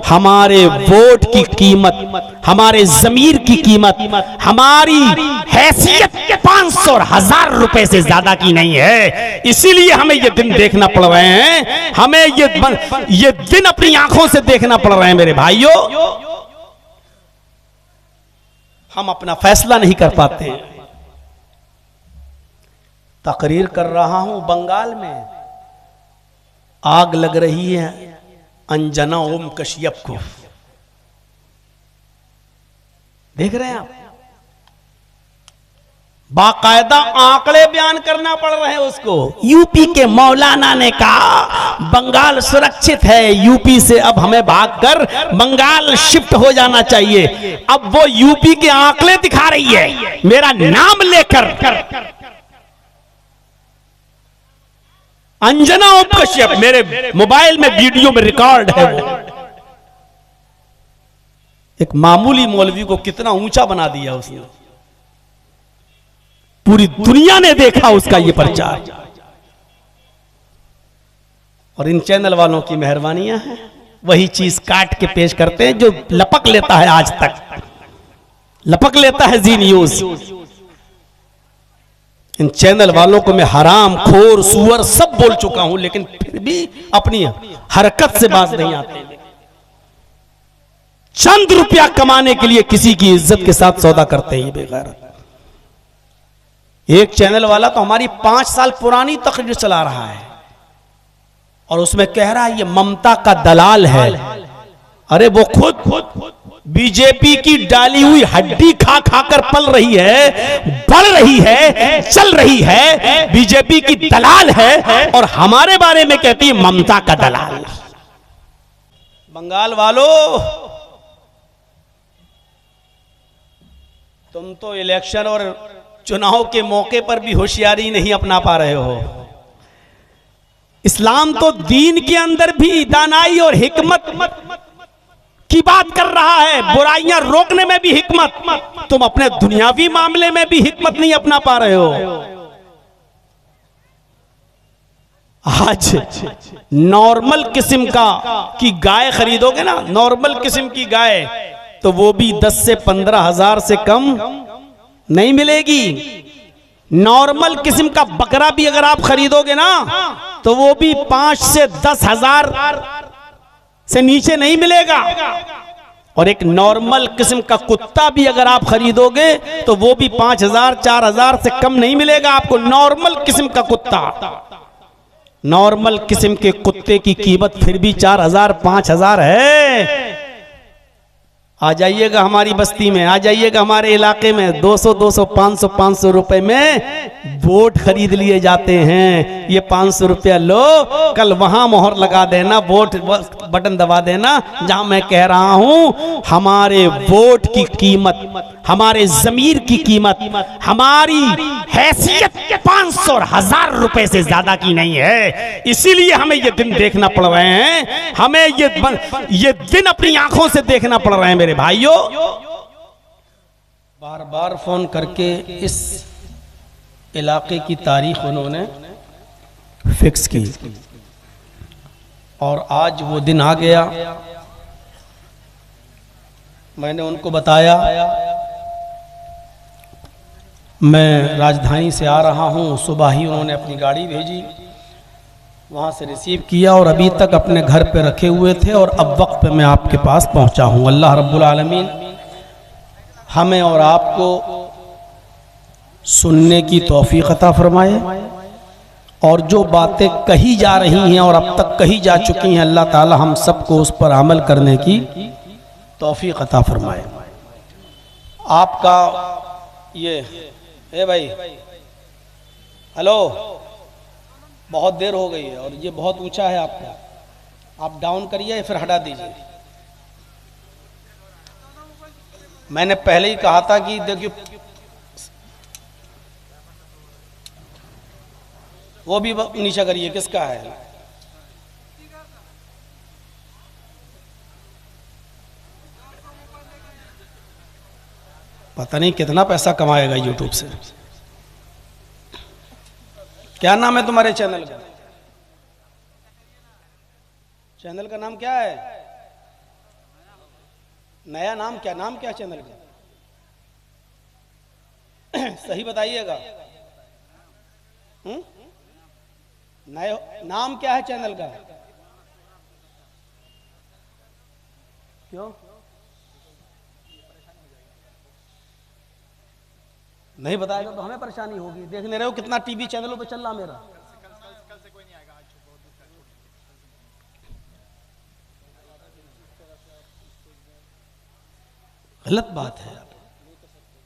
हमारे वोट की कीमत, हमारे जमीर की कीमत, हमारी हैसियत 500 और 1000 रुपए से ज्यादा की नहीं है। इसीलिए हमें ये दिन देखना पड़ रहे हैं, हमें ये दिन अपनी आंखों से देखना पड़ रहे हैं मेरे भाइयों। हम अपना फैसला नहीं कर पाते। तकरीर कर रहा हूं बंगाल में, आग लग रही है अंजना ओम कश्यप को, देख रहे हैं आप। बाकायदा आंकड़े बयान करना पड़ रहे हैं उसको। यूपी के मौलाना ने कहा बंगाल सुरक्षित है, यूपी से अब हमें भागकर बंगाल शिफ्ट हो जाना चाहिए। अब वो यूपी के आंकड़े दिखा रही है मेरा नाम लेकर। अंजना ओम कश्यप, मेरे मोबाइल में वीडियो में रिकॉर्ड है वो। एक मामूली मौलवी को कितना ऊंचा बना दिया उसने। पूरी दुनिया ने देखा उसका ये प्रचार। और इन चैनल वालों की मेहरबानियां हैं, वही चीज काट के पेश करते हैं जो लपक लेता है, आज तक लपक लेता है जी न्यूज। इन चैनल वालों को मैं हराम खोर सुअर सब बोल चुका हूं, लेकिन फिर भी अपनी हरकत से बाज नहीं आते। चंद रुपया कमाने के लिए किसी की इज्जत के साथ सौदा करते हैं ये बेगैरत। एक चैनल वाला तो हमारी 5 साल पुरानी तकरीर चला रहा है और उसमें कह रहा है ये ममता का दलाल है। अरे वो खुद बीजेपी की डाली हुई हड्डी खा खाकर पल रही है, बढ़ रही है, चल रही है, बीजेपी की दलाल है और हमारे बारे में कहती है ममता का दलाल। बंगाल वालों, तुम तो इलेक्शन और चुनाव के मौके पर भी होशियारी नहीं अपना पा रहे हो। इस्लाम तो दीन के अंदर भी दानाई और हिकमत की बात कर रहा है, बुराइयां रोकने में भी हिकमत। तुम अपने दुनियावी मामले में भी हिकमत नहीं अपना पा रहे हो। आज नॉर्मल किस्म की गाय खरीदोगे ना, नॉर्मल किस्म की गाय, तो वो भी 10 से 15 हजार से कम नहीं मिलेगी। नॉर्मल किस्म का बकरा भी अगर आप खरीदोगे ना, तो वो भी 5 से 10 हजार से नीचे नहीं मिलेगा। और एक नॉर्मल किस्म का कुत्ता भी अगर आप खरीदोगे तो वो भी 5000 4000 से कम नहीं मिलेगा आपको। नॉर्मल किस्म का कुत्ता, नॉर्मल किस्म के कुत्ते की कीमत फिर भी 4000 5000 है। आ जाइएगा हमारी बस्ती में, आ जाइएगा हमारे इलाके में, 200 500 रुपए में वोट खरीद लिए जाते हैं। ये 500 रुपया लो, कल वहां मोहर लगा देना, वोट बटन दबा देना जहां मैं कह रहा हूं हमारे वोट की कीमत, हमारे जमीर की कीमत, हमारी हैसियत 500 और 1000 रुपए से ज्यादा की नहीं है। इसीलिए हमें ये दिन देखना पड़ रहे हैं, हमें ये दिन अपनी आंखों से देखना पड़ रहे हैं मेरे भाइयों। बार बार फोन करके इस इलाके की तारीख उन्होंने फिक्स की और आज वो दिन आ गया। मैंने उनको बताया मैं राजधानी से आ रहा हूँ। सुबह ही उन्होंने अपनी गाड़ी भेजी, वहाँ से रिसीव किया और अभी तक अपने घर पे रखे हुए थे और अब वक्त पे मैं आपके पास पहुँचा हूँ। अल्लाह रब्बुल आलमीन हमें और आपको सुनने की तौफीक अता फरमाए और जो बातें कही जा रही हैं और अब तक कही जा चुकी हैं, अल्लाह ताला हम सबको उस पर अमल करने की तौफीक अता फरमाए। आपका ये भाई, हेलो, बहुत देर हो गई है और ये बहुत ऊंचा है आपका, आप डाउन करिए फिर हटा दीजिए। मैंने पहले ही कहा था कि देखिए वो भी नीचे करिए, किसका है? पता नहीं कितना पैसा कमाएगा यूट्यूब से। क्या नाम है तुम्हारे चैनल का? चैनल का नाम क्या है? नया नाम क्या है चैनल का? सही बताइएगा। नया नाम क्या है चैनल का? क्यों नहीं बताएगा तो हमें परेशानी होगी। देख नहीं रहे हो कितना टीवी चैनलों पे चल रहा मेरा। गलत बात है।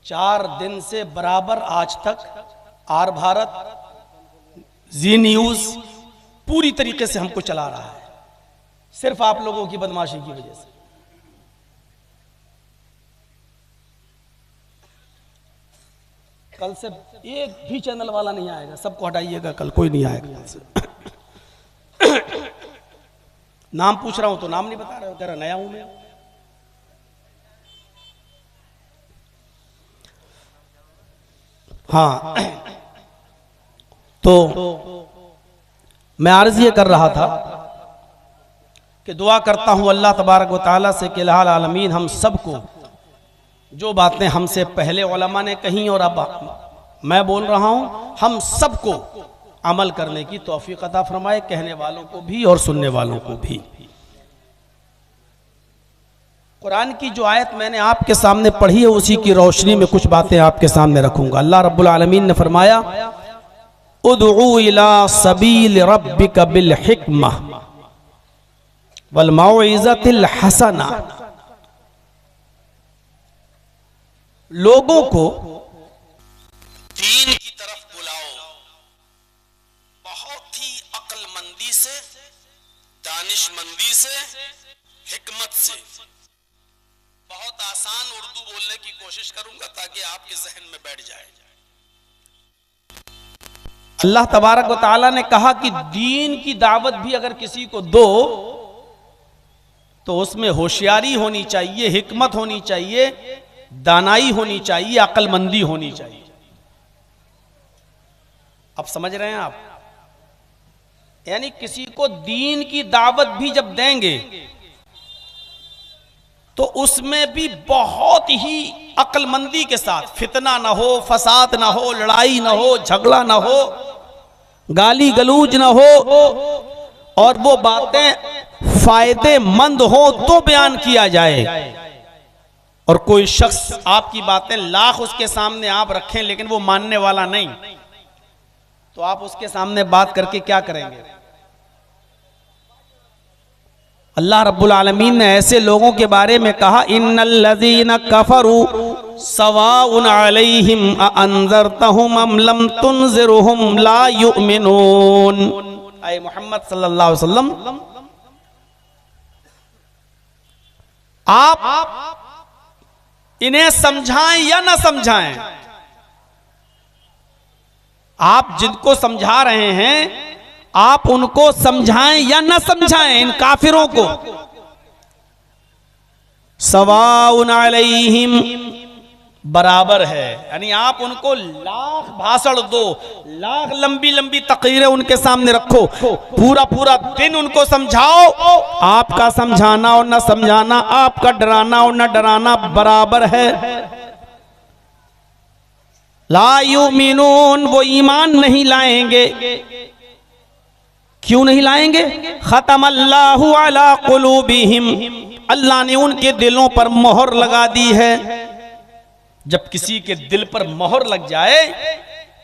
4 दिन से बराबर आज तक आर भारत, जी न्यूज पूरी तरीके से हमको चला रहा है, सिर्फ आप लोगों की बदमाशी की वजह से। कल से एक भी चैनल वाला नहीं आएगा, सबको हटाइएगा, कल कोई नहीं आएगा कल से। नाम पूछ रहा हूं तो नाम नहीं बता रहे हो, तेरा नया हूं मैं। हाँ, तो मैं अर्ज ये कर रहा था कि दुआ करता हूं अल्लाह तबारक व तआला से कि इलाहुल आलमीन हम सबको जो बातें हमसे पहले उलमा ने कही और अब मैं बोल रहा हूं, हम सबको अमल करने की तौफीक अता फरमाए, कहने वालों को भी और सुनने वालों को भी। कुरान की जो आयत मैंने आपके सामने पढ़ी है उसी की रोशनी में कुछ बातें आपके सामने रखूंगा। अल्लाह रब्बुल आलमीन ने फरमाया, उदउ इला सबील रब्बिका बिल हिक्मा वल मौइज़तिल हसना। लोगों को दीन की तरफ बुलाओ, बहुत ही अक्लमंदी से, दानिशमंदी से, हिकमत से। बहुत आसान उर्दू बोलने की कोशिश करूंगा ताकि आपके जहन में बैठ जाए। अल्लाह तबारक व तआला ने कहा कि दीन की दावत भी अगर किसी को दो तो उसमें होशियारी होनी चाहिए, हिकमत होनी चाहिए, दानाई होनी चाहिए, अक्लमंदी होनी चाहिए। अब समझ रहे हैं आप? यानी किसी को दीन की दावत भी जब देंगे तो उसमें भी बहुत ही अक्लमंदी के साथ, फितना ना हो, फसाद ना हो, लड़ाई ना हो, झगड़ा ना हो, गाली गलूज ना हो, और वो बातें फायदेमंद हो तो बयान किया जाए। और कोई शख्स आपकी बातें लाख उसके सामने आप रखें लेकिन वो मानने वाला नहीं, तो आप उसके सामने बात करके क्या करेंगे? अल्लाह रब्बुल आलमीन ने ऐसे लोगों के बारे में कहा, इन्नल्लज़ीना कफरू सवाउन अलैहिम अअंज़रतहुम अम लम तुनज़िरहुम ला युमिनून। ऐ मोहम्मद सल्लल्लाहु अलैहि वसल्लम, आप इन्हें समझाएं या ना समझाएं, आप जिनको समझा रहे हैं आप उनको समझाएं या ना समझाएं, इन काफिरों को, सवाउन अलैहिम बराबर है। यानी आप उनको लाख भाषण दो, लाख लंबी लंबी तकरीरें उनके सामने रखो, पूरा पूरा दिन उनको समझाओ, आपका समझाना और न समझाना, आपका डराना और न डराना बराबर है। ला युमिनून, वो ईमान नहीं लाएंगे। क्यों नहीं लाएंगे? खतमल्लाहु अला कुलूबिहिम, अल्लाह ने उनके दिलों पर मोहर लगा दी है। जब किसी के दिल पर मोहर लग जाए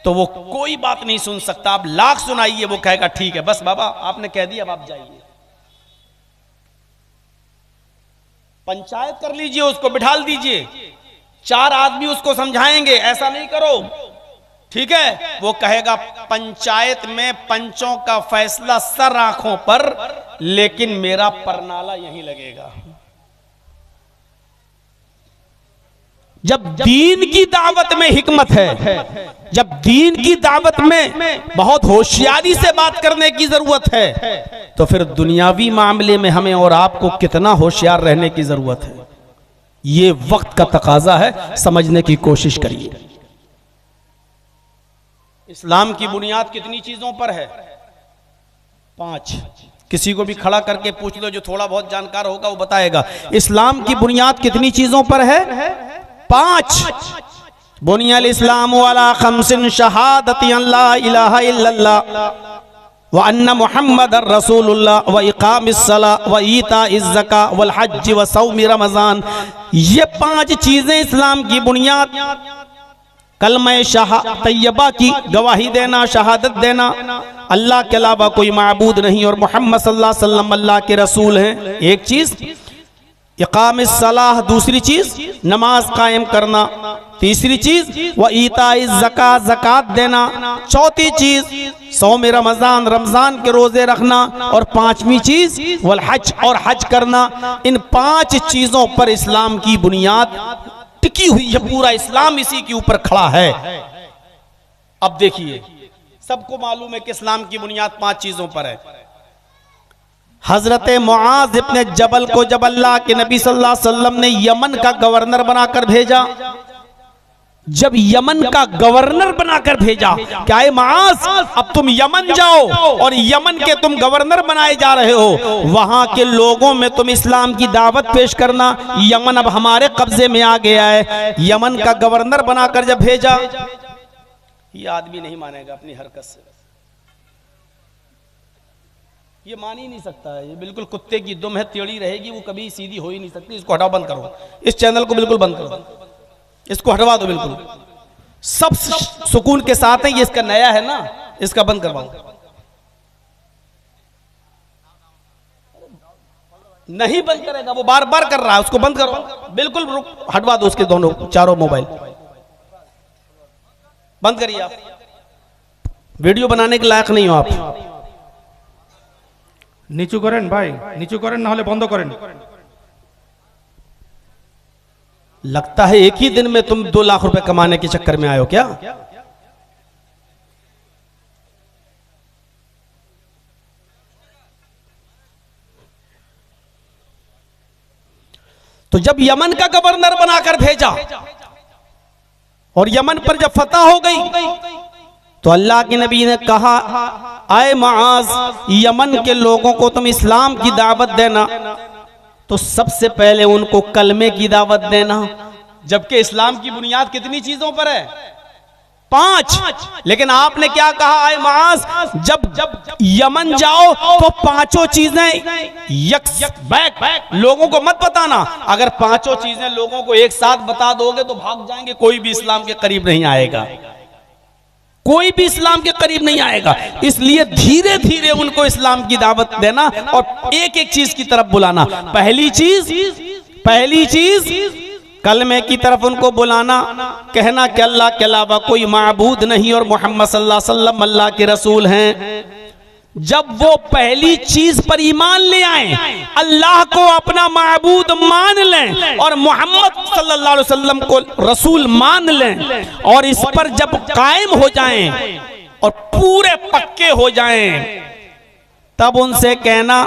तो वो कोई बात नहीं सुन सकता। आप लाख सुनाइए वो कहेगा ठीक है, बस बाबा आपने कह दिया, अब आप जाइए। पंचायत कर लीजिए, उसको बिठाल दीजिए, 4 आदमी उसको समझाएंगे ऐसा नहीं करो, ठीक है? वो कहेगा पंचायत में पंचों का फैसला सर आंखों पर, लेकिन मेरा परनाला यहीं लगेगा। जब दीन की दावत में हिकमत है, जब दीन की दावत में बहुत होशियारी से बात करने की जरूरत है, तो फिर दुनियावी मामले में हमें और आपको कितना होशियार रहने की जरूरत है, ये वक्त का तकाजा है। समझने की कोशिश करिए। इस्लाम की बुनियाद कितनी चीजों पर है? 5। किसी को भी खड़ा करके पूछ लो, जो थोड़ा बहुत जानकार होगा वो बताएगा। इस्लाम की बुनियाद कितनी चीजों पर है? 5। बुनियल इस्लाम वाला खमसिन शहादती अल्ला इलाहा इल्लल्लाह व अन्ना मुहम्मद रसूलुल्लाह व इकामिस सला व ईताइज ज़का वल हज व सौम रमज़ान। ये 5 चीजें इस्लाम की बुनियाद। कलमा तैयबा की गवाही देना, शहादत देना अल्लाह के अलावा कोई माबूद नहीं और मोहम्मद सल्लल्लाहु अलैहि वसल्लम अल्लाह के रसूल हैं, एक चीज। इकामिस सलाह, दूसरी चीज नमाज कायम करना, तीसरी चीज व ईताइज ज़का, ज़कात देना, चौथी चीज सौम रमज़ान, रमज़ान के रोजे रखना, और 5वीं चीज वल हज, और हज करना। इन 5 चीजों पर इस्लाम की बुनियाद टिकी हुई है। पूरा इस्लाम इसी के ऊपर खड़ा है। अब देखिए, सबको मालूम है कि इस्लाम की बुनियाद 5 चीजों पर है। हजरत मुआज इब्ने जबल को जब अल्लाह के नबी सल्लल्लाहु अलैहि वसल्लम ने यमन का गवर्नर बनाकर भेजा, जब यमन का गवर्नर बनाकर भेजा, क्या है मुआज अब तुम यमन जाओ और यमन के तुम गवर्नर बनाए जा रहे हो, वहां के लोगों में तुम इस्लाम की दावत पेश करना। यमन अब हमारे कब्जे में आ गया है। यमन का गवर्नर बनाकर जब भेजा, ये आदमी नहीं मानेगा अपनी हरकत से, ये मान ही नहीं सकता है। ये बिल्कुल कुत्ते की दुम है, टेढ़ी रहेगी, वो कभी सीधी हो ही नहीं सकती। इसको हटाओ, बंद करो, इस चैनल को बिल्कुल बंद करो, इसको हटवा दो बिल्कुल। सब सुकून के साथ है, ये इसका नया है ना, इसका बंद करवाओ। नहीं बंद करेगा, वो बार बार कर रहा है, उसको बंद करो बिल्कुल, हटवा दो उसके दोनों चारों मोबाइल बंद करिए। आप वीडियो बनाने के लायक नहीं हो आप। নিচু করেন ভাই, নিচু করেন, না হলে বন্ধ করেন। लगता है एक ही दिन में तुम 2 लाख रुपए कमाने के चक्कर में आए हो क्या? तो जब यमन का गवर्नर बनाकर भेजा और यमन पर जब फतह हो गई, तो अल्लाह के नबी ने कहा, आए मुआज, यमन के लोगों को तुम इस्लाम की दावत देना, तो सबसे पहले उनको कलमे की दावत देना। जबकि इस्लाम की बुनियाद कितनी चीजों पर है? 5। लेकिन आपने क्या कहा, आए मुआज, जब यमन जाओ तो 5 चीजें बैक लोगों को मत बताना। अगर 5 चीजें लोगों को एक साथ बता दोगे तो भाग जाएंगे, कोई भी इस्लाम के करीब नहीं आएगा, कोई भी इस्लाम के करीब नहीं आएगा। इसलिए धीरे धीरे उनको इस्लाम की दावत देना और एक एक चीज की तरफ बुलाना। पहली चीज कलमे की तरफ उनको बुलाना, कहना कि अल्लाह के अलावा कोई माबूद नहीं और मोहम्मद सल्लल्लाहु अलैहि वसल्लम अल्लाह के रसूल हैं। जब वो पहली चीज पर ईमान ले आए, अल्लाह को अपना माबूद मान लें और मोहम्मद सल्लल्लाहु अलैहि वसल्लम को रसूल मान लें, और इस पर जब कायम हो जाएं और पूरे पक्के हो जाएं, तब उनसे कहना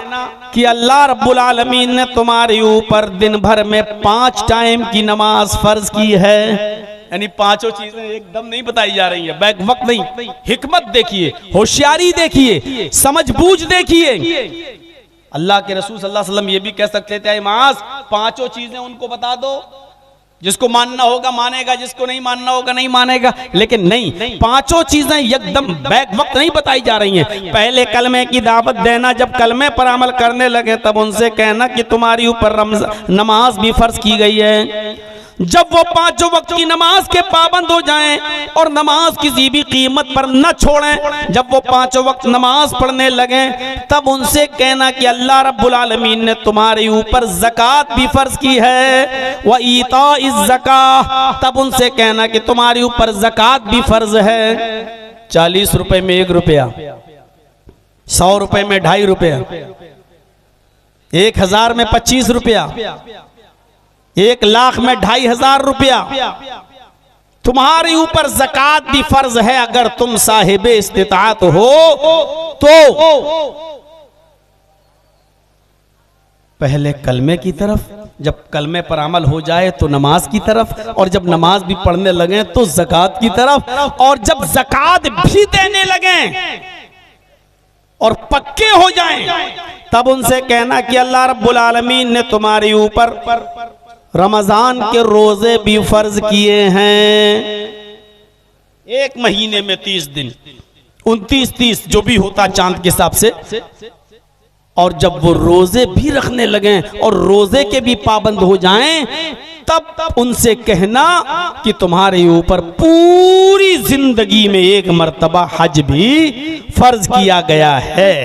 कि अल्लाह रब्बुल आलमीन ने तुम्हारे ऊपर दिन भर में 5 टाइम की नमाज फर्ज की है। यानी 5 चीजें एकदम नहीं बताई जा रही है, बैक वक्त नहीं। हिकमत देखिए, होशियारी देखिए, समझबूझ देखिए। अल्लाह के रसूल सल्लल्लाहु अलैहि वसल्लम ये भी कह सकते थे, माज 5 चीजें उनको बता दो, जिसको मानना होगा मानेगा, जिसको नहीं मानना होगा नहीं मानेगा। लेकिन नहीं, 5 चीजें एकदम बैक वक्त नहीं बताई जा रही हैं। पहले कलमे की दावत देना, जब कलमे पर अमल करने लगे तब उनसे कहना कि तुम्हारी ऊपर नमाज भी फर्ज की गई है। जब वो 5 वक्त की नमाज के पाबंद हो जाएं और नमाज किसी भी कीमत पर न छोड़ें, जब वो 5 वक्त नमाज पढ़ने लगे, तब उनसे कहना कि अल्लाह रब्बुल आलमीन ने तुम्हारे ऊपर ज़कात भी फर्ज की है, व ईताइज ज़का, तब उनसे कहना कि तुम्हारे ऊपर ज़कात भी फर्ज है। 40 रुपए में 1 रुपया, 100 रुपए में 2.5 रुपया, 1000 में 25 रुपया, 1 लाख में 2500 रुपया। तुम्हारे ऊपर ज़कात भी फर्ज है अगर तुम साहिबे इस्तिताअत हो तो। पहले कलमे की तरफ, जब कलमे पर अमल हो जाए तो नमाज की तरफ, और जब नमाज भी पढ़ने लगे तो ज़कात की तरफ, और जब ज़कात भी देने लगे और पक्के हो जाएं, तब उनसे कहना कि अल्लाह रब्बुल आलमीन ने तुम्हारे ऊपर रमजान के रोजे भी फर्ज किए हैं, एक महीने में 30 दिन, 29-30 जो भी होता चांद के हिसाब से। और जब वो रोजे भी रखने लगे और रोजे के भी पाबंद हो जाएं, तब उनसे कहना कि तुम्हारे ऊपर पूरी जिंदगी में एक मर्तबा हज भी फर्ज किया गया है।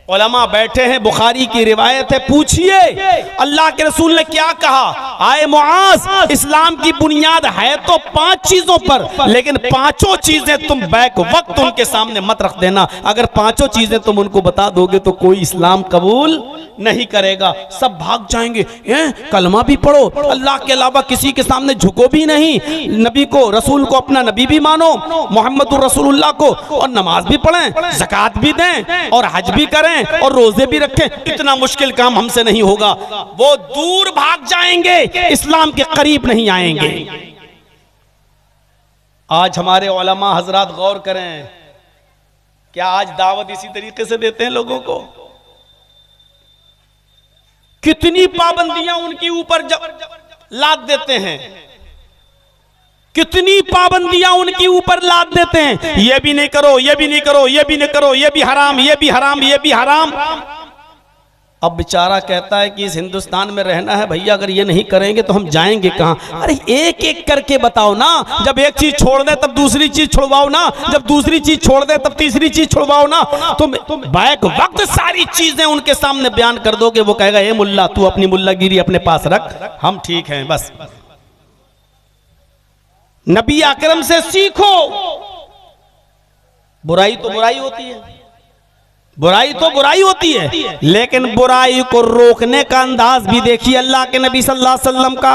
उलमा बैठे हैं, बुखारी की रिवायत है, पूछिए अल्लाह के रसूल ने क्या कहा। आए मुआज, इस्लाम की बुनियाद है तो 5 चीजों पर, लेकिन 5 चीजें तुम बैक वक्त उनके सामने मत रख देना। अगर 5 चीजें तुम उनको बता दोगे तो कोई इस्लाम कबूल नहीं करेगा, सब भाग जाएंगे। कलमा भी पढ़ो, अल्लाह के अलावा किसी के सामने झुको भी नहीं, नबी को, रसूल को अपना नबी भी मानो, मोहम्मदुर रसूलुल्लाह को, और नमाज भी पढ़ें, ज़कात भी दें, और हज भी करें, और रोजे भी रखें। इतना मुश्किल काम हमसे नहीं होगा। वो दूर भाग जाएंगे, इस्लाम के करीब नहीं आएंगे। आज हमारे उलमा हजरात गौर करें, क्या आज दावत इसी तरीके से देते हैं लोगों को? कितनी पाबंदियां उनके ऊपर लाद देते हैं, कितनी पाबंदियां उनके ऊपर लाद देते हैं। ये भी नहीं करो, ये भी नहीं करो, ये भी नहीं करो, ये भी हराम, ये भी हराम, ये भी हराम। अब बेचारा कहता है कि इस हिंदुस्तान में रहना है भैया, अगर ये नहीं करेंगे तो हम जाएंगे कहां? अरे एक एक करके बताओ ना। जब एक चीज छोड़ दे तब दूसरी चीज छुड़वाओ ना, जब दूसरी चीज छोड़ दे तब तीसरी चीज छुड़वाओ ना। तुम बैक वक्त सारी चीजें उनके सामने बयान कर दोगे, वो कहेगा ए मुल्ला तू अपनी मुल्लागिरी अपने पास रख, हम ठीक हैं बस। नबी अकरम से सीखो। बुराई तो बुराई होती है, बुराई तो बुराई होती है, लेकिन बुराई को रोकने का अंदाज भी देखिए अल्लाह के नबी सल्लल्लाहु अलैहि वसल्लम का।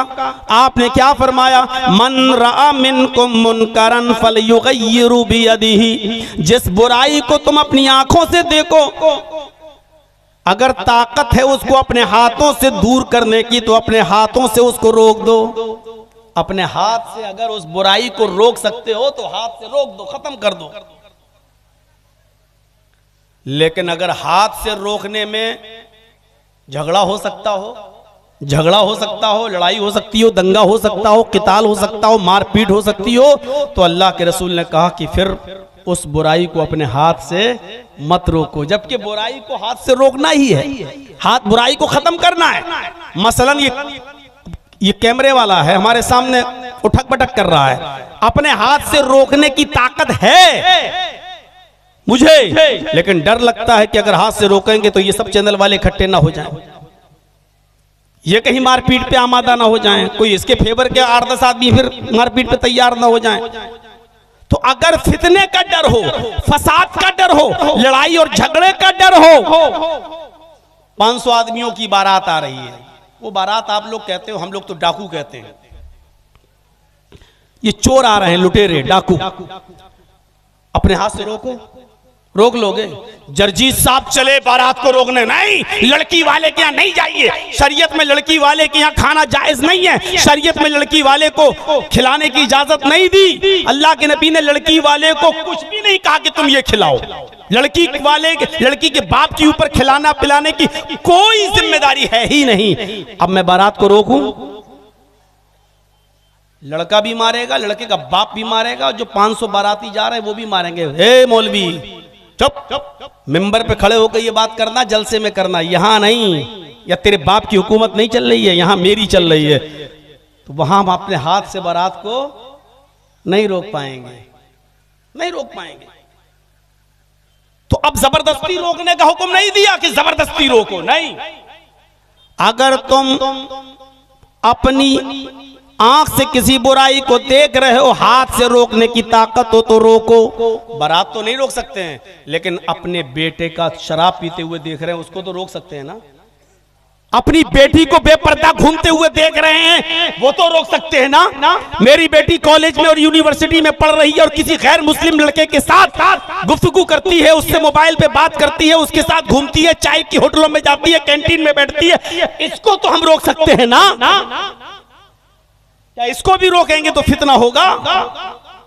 आपने क्या फरमाया? मन रआ मिनकुम मुनकरन फलयुगय्यिरु बियदिही। जिस बुराई को तुम अपनी आंखों से देखो, अगर ताकत है उसको अपने हाथों से दूर करने की तो अपने हाथों से उसको रोक दो। अपने हाथ से अगर उस बुराई को रोक सकते हो तो हाथ से रोक दो, खत्म कर दो। लेकिन अगर हाथ से रोकने में झगड़ा हो सकता हो, झगड़ा हो सकता हो, लड़ाई हो सकती हो, दंगा हो सकता हो, किताल हो सकता हो, मारपीट हो सकती हो, तो अल्लाह के रसूल ने कहा कि फिर उस बुराई को अपने हाथ से मत रोको। जबकि बुराई को हाथ से रोकना ही है, हाथ बुराई को खत्म करना है। मसलन ये कैमरे वाला है हमारे सामने उठक पटक कर रहा है, अपने हाथ से रोकने की ताकत है मुझे, लेकिन डर लगता है कि अगर हाथ से रोकेंगे तो ये सब चैनल वाले इकट्ठे ना हो जाएं, ये कहीं मारपीट पे आमादा ना हो जाएं, कोई इसके फेवर के 8-10 आदमी फिर मारपीट पे तैयार ना हो जाएं। तो अगर फितने का डर हो, फसाद का डर हो, लड़ाई और झगड़े का डर हो, 500 आदमियों की बारात आ रही है, वो बारात आप लोग कहते हो, हम लोग तो डाकू कहते हैं, ये चोर आ रहे हैं, लुटेरे डाकू, अपने हाथ से रोको, रोक लोगे? जर्जीत साहब चले बारात को रोकने, नहीं, लड़की वाले के यहाँ नहीं जाइए, शरीयत में लड़की वाले के यहाँ खाना जायज नहीं है, शरीयत में लड़की वाले को खिलाने की इजाजत नहीं दी, अल्लाह के नबी ने लड़की वाले को कुछ भी नहीं कहा कि तुम ये खिलाओ। लड़की वाले, लड़की के बाप के ऊपर खिलाना पिलाने की कोई जिम्मेदारी है ही नहीं। अब मैं बारात को रोकूं? लड़का भी मारेगा, लड़के का बाप भी मारेगा, जो 500 बाराती जा रहे हैं वो भी मारेंगे। हे मौलवी चुप, मिंबर पे खड़े होकर ये बात करना, जलसे में करना, यहां नहीं, या तेरे बाप की हुकूमत नहीं चल रही है, यहां मेरी चल रही है। तो वहां हम अपने हाथ से बारात को नहीं रोक पाएंगे, नहीं रोक पाएंगे। तो अब जबरदस्ती रोकने का हुक्म नहीं दिया कि जबरदस्ती रोको, नहीं। अगर तुम अपनी आंख से किसी बुराई को देख रहे हो, हाथ से रोकने की ताकत हो तो रोको। बारात तो नहीं रोक सकते हैं, लेकिन अपने बेटे का शराब पीते हुए देख रहे हैं, उसको तो रोक सकते हैं ना। अपनी बेटी को बेपर्दा घूमते हुए देख रहे हैं, वो तो रोक सकते हैं ना। मेरी बेटी कॉलेज में और यूनिवर्सिटी में पढ़ रही है और किसी गैर मुस्लिम लड़के के साथ गुफ्तगू करती है, उससे मोबाइल पे बात करती है, उसके साथ घूमती है, चाय की होटलों में जाती है, कैंटीन में बैठती है, इसको तो हम रोक सकते हैं ना। क्या इसको भी रोकेंगे तो फितना होगा?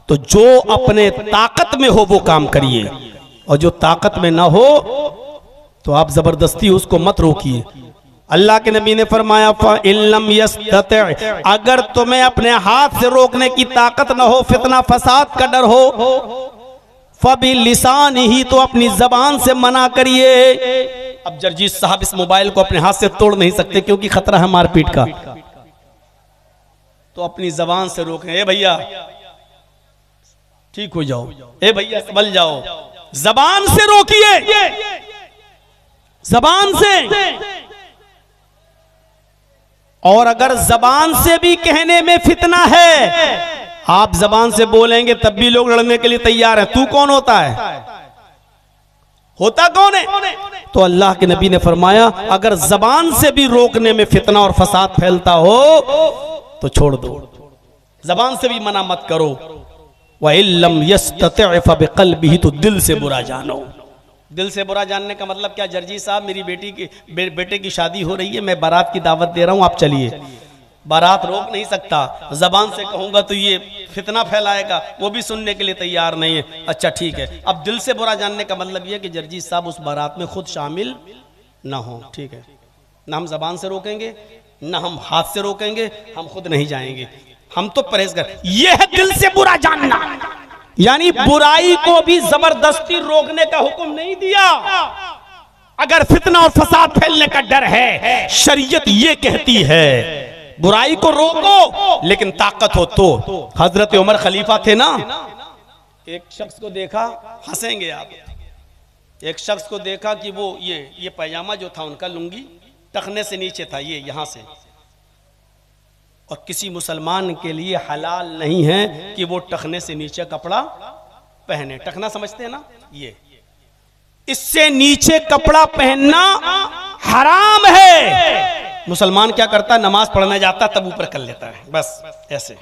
तो जो अपने ताकत में हो वो काम करिए। और जो ताकत में ना हो तो आप जबरदस्ती उसको मत रोकिए। अल्लाह के नबी ने फरमाया फ़इल्लम यस्तति, अगर तुम्हें अपने हाथ से रोकने की ताकत ना हो, फितना फसाद का डर हो, फ़बिलिसान ही, तो अपनी जबान से मना करिए। अब जर्जीस साहब इस मोबाइल को अपने हाथ से तोड़ नहीं सकते क्योंकि खतरा है मारपीट का, तो अपनी जबान से रोकें। ए भैया ठीक हो जाओ, ए भैया संभल जाओ, जबान से रोकिए, जबान से। और अगर जबान से भी कहने में फितना है, आप जबान से बोलेंगे तब भी लोग लड़ने के लिए तैयार हैं। तू कौन होता है? होता कौन है? तो अल्लाह के नबी ने फरमाया अगर जबान से भी रोकने में फितना और फसाद फैलता हो तो छोड़ दो, जबान से भी मना मत करो। वइल्लम यस्तति फबिक़ल्बिही, तो दिल से बुरा जानो। दिल से बुरा जानने का मतलब क्या? जर्जी साहब मेरी बेटे की शादी हो रही है, मैं बारात की दावत दे रहा हूं, आप चलिए। बारात रोक नहीं सकता, जबान से कहूंगा तो ये फितना फैलाएगा, वो भी सुनने के लिए तैयार नहीं है। अच्छा ठीक है, अब दिल से बुरा जानने का मतलब ये कि जर्जी साहब उस बारात में खुद शामिल ना हो, ठीक है। ना हम जबान से रोकेंगे, ना हम हाथ से रोकेंगे, हम खुद नहीं जाएंगे, हम तो परहेजगार। ये है दिल से बुरा जानना, यानी बुराई को भी जबरदस्ती रोकने का हुक्म नहीं दिया। अगर फितना और फसाद फैलने का डर है, शरीयत ये कहती है बुराई को रोको, लेकिन ताकत हो तो। हजरत उमर खलीफा थे ना, एक शख्स को देखा, हंसेंगे आप, एक शख्स को देखा कि वो ये पैजामा जो था उनका, लुंगी टखने से नीचे था, ये यहां से, और किसी मुसलमान के लिए हलाल नहीं है कि वो टखने से नीचे कपड़ा पहने। टखना समझते हैं ना, ये इससे नीचे कपड़ा पहनना हराम है। मुसलमान क्या करता है, नमाज पढ़ने जाता तब ऊपर कर लेता है, बस ऐसे,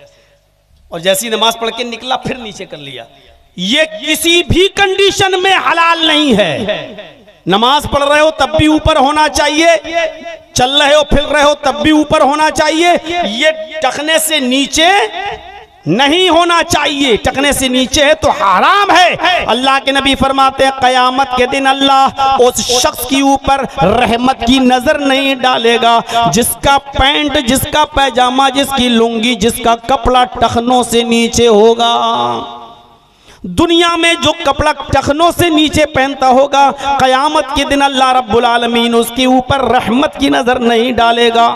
और जैसी नमाज पढ़ के निकला फिर नीचे कर लिया। ये किसी भी कंडीशन में हलाल नहीं है। नमाज पढ़ रहे हो तब भी ऊपर होना चाहिए, चल रहे हो फिर रहे हो तब भी ऊपर होना चाहिए, ये टखने से नीचे नहीं होना चाहिए। टखने से नीचे है तो हराम है। अल्लाह के नबी फरमाते हैं क़यामत के दिन अल्लाह उस शख्स के ऊपर रहमत की नजर नहीं डालेगा जिसका पैंट, जिसका पैजामा, जिसकी लुंगी, जिसका कपड़ा टखनों से नीचे होगा। दुनिया में जो कपड़ा टखनों से नीचे पहनता होगा, क़यामत के दिन अल्लाह रब्बुल आलमीन उसके ऊपर रहमत की नजर नहीं डालेगा।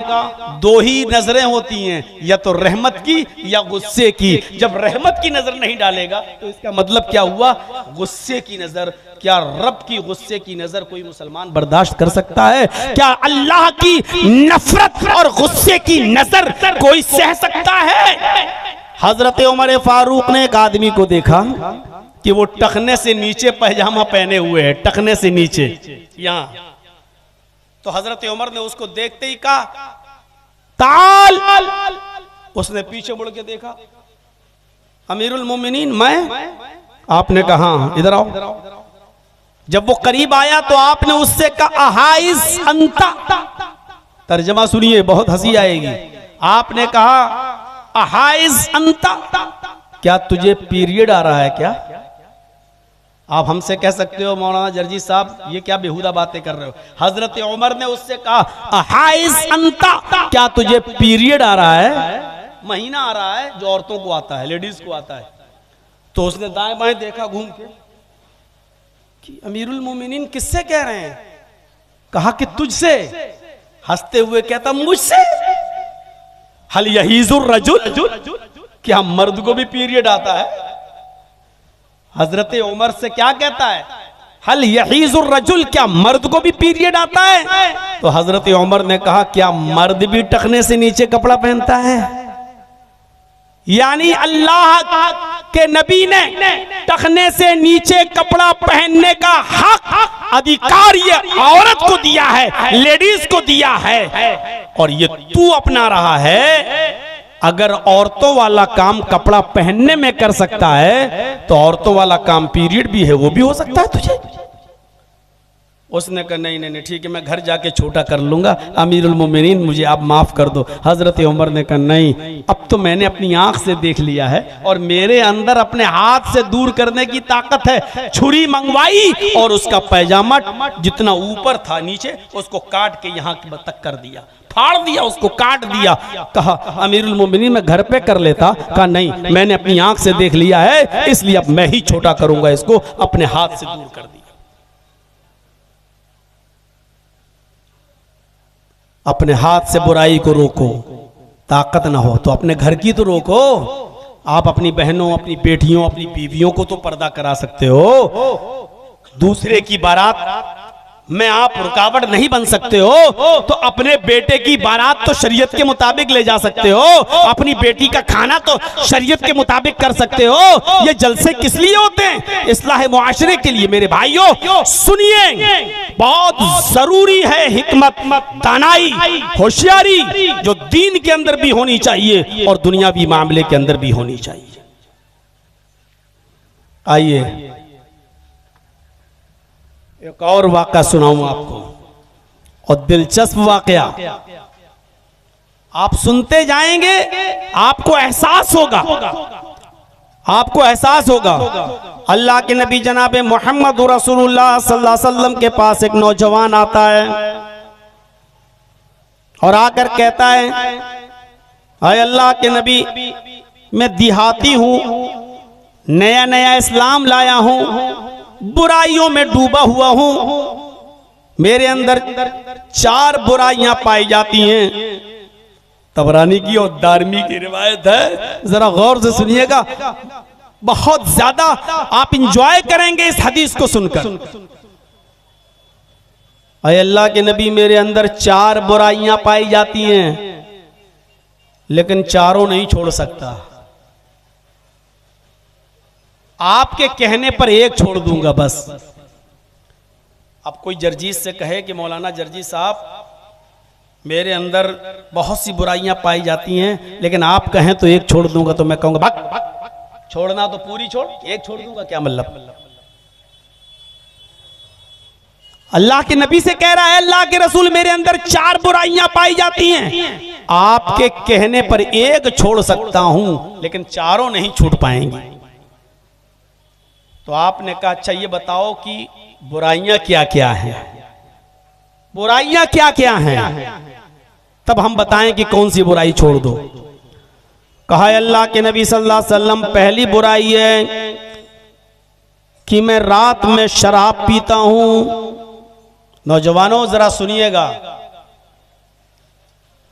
दो ही नजरें होती हैं, या तो रहमत की या गुस्से की। जब रहमत की नजर नहीं डालेगा तो इसका मतलब क्या हुआ? गुस्से की नजर। क्या रब की गुस्से की नजर कोई मुसलमान बर्दाश्त कर सकता है? क्या अल्लाह की नफरत और गुस्से की नजर कोई सह सकता है? हजरत उमर फारूक ने एक आदमी को देखा कि वो टखने से नीचे पैजामा पहने हुए है, टखने से नीचे यहाँ। तो हजरत उमर ने उसको देखते ही कहा ताल। उसने पीछे मुड़ के देखा, अमीरुल मोमिनीन मैं? आपने कहा इधर आओ। जब वो करीब आया तो आपने उससे कहा अहाइस अंता। तर्जमा सुनिए, बहुत हंसी आएगी। आपने कहा अहाइज अंता, क्या तुझे पीरियड आ रहा है क्या? आप हमसे कह सकते हो मौलाना जर्जी साहब ये क्या बेहुदा बातें कर रहे हो। हजरत उमर ने उससे कहा अहाइज अंता, क्या तुझे पीरियड आ रहा है? महीना आ रहा है जो औरतों को आता है, लेडीज को आता है। तो उसने दाएं बाएं देखा घूम के कि अमीरुल मोमिनीन किससे कह रहे हैं? कहा कि तुझसे। हंसते हुए कहता मुझसे। हल यहीजुर रजुल, क्या मर्द को भी पीरियड आता है? हजरत उमर से क्या कहता है? हल यहीजुर रजुल, क्या मर्द को भी पीरियड आता है? तो हजरत उमर ने कहा क्या मर्द भी टखने से नीचे कपड़ा पहनता है? यानी अल्लाह के नबी ने टखने से नीचे कपड़ा पहनने का हक, अधिकार ये औरत को दिया है, लेडीज को दिया है, और ये तू अपना रहा है। अगर औरतों वाला काम कपड़ा पहनने में कर सकता है तो औरतों वाला काम पीरियड भी है, वो भी हो सकता है तुझे। उसने कहा नहीं नहीं नहीं ठीक है, मैं घर जाके छोटा कर लूंगा, अमीरुल मोमिनीन मुझे आप माफ़ कर दो। हज़रत उमर ने कहा नहीं, अब तो मैंने अपनी आंख से देख लिया है और मेरे अंदर अपने हाथ से दूर करने की ताकत है। छुरी मंगवाई और उसका पैजामा जितना ऊपर था नीचे उसको काट के यहाँ तक कर दिया, फाड़ दिया, उसको काट दिया। कहा अमीरुल मोमिनीन मैं घर पे कर लेता। कहा नहीं, मैंने अपनी आंख से देख लिया है, इसलिए अब मैं ही छोटा करूंगा इसको। अपने हाथ से दूर कर दिया। अपने हाथ से बुराई को रोको, ताकत ना हो तो अपने घर की तो रोको। आप अपनी बहनों, अपनी बेटियों, अपनी बीवियों को तो पर्दा करा सकते हो, दूसरे की बारात में आप रुकावट नहीं बन सकते हो। तो अपने बेटे की बारात तो शरीयत के मुताबिक ले जा सकते हो, अपनी बेटी का खाना तो शरीयत के मुताबिक कर सकते हो। ये जलसे किस लिए होते हैं? इस्लाह मुआशरे के लिए। मेरे भाइयों सुनिए, बहुत जरूरी है हिकमत, दानाई, होशियारी जो दीन के अंदर भी होनी चाहिए और दुनियावी मामले के अंदर भी होनी चाहिए। आइए एक और वाक़या सुनाऊं आपको, और दिलचस्प वाक़या। आप सुनते जाएंगे, आपको एहसास होगा, आपको एहसास होगा। अल्लाह के नबी जनाब मोहम्मद रसूलुल्लाह सल्लल्लाहु अलैहि वसल्लम के पास एक नौजवान आता है और आकर कहता है, हाय अल्लाह के नबी, मैं देहाती हूं, नया नया इस्लाम लाया हूं, बुराइयों में डूबा हुआ हूं, मेरे अंदर 4 बुराइयां पाई जाती हैं। तबरानी की और दारमी की रिवायत है, जरा गौर से सुनिएगा, बहुत ज्यादा आप इंजॉय करेंगे इस हदीस को सुनकर। अय अल्लाह के नबी, मेरे अंदर 4 बुराइयां पाई जाती हैं, लेकिन चारों नहीं छोड़ सकता। आपके कहने पर एक छोड़ दूंगा बस। अब कोई जर्जीस से कहे कि मौलाना जर्जी साहब, मेरे अंदर बहुत सी बुराइयां पाई जाती हैं, लेकिन आप कहें तो एक छोड़ दूंगा, तो मैं कहूंगा भाग, छोड़ना तो पूरी छोड़, एक छोड़ दूंगा क्या मतलब? अल्लाह के नबी से कह रहा है, अल्लाह के रसूल, मेरे अंदर 4 बुराइयां पाई जाती हैं, आपके कहने पर एक छोड़ सकता हूं, लेकिन चारों नहीं छूट पाएंगी। तो आपने कहा अच्छा ये बताओ कि बुराइयां क्या क्या हैं, बुराइयां क्या क्या हैं, तब हम बताएं कि कौन सी बुराई छोड़ दो। कहा अल्लाह के नबी सल्लल्लाहु अलैहि वसल्लम, पहली बुराई है कि मैं रात में शराब पीता हूं। नौजवानों जरा सुनिएगा,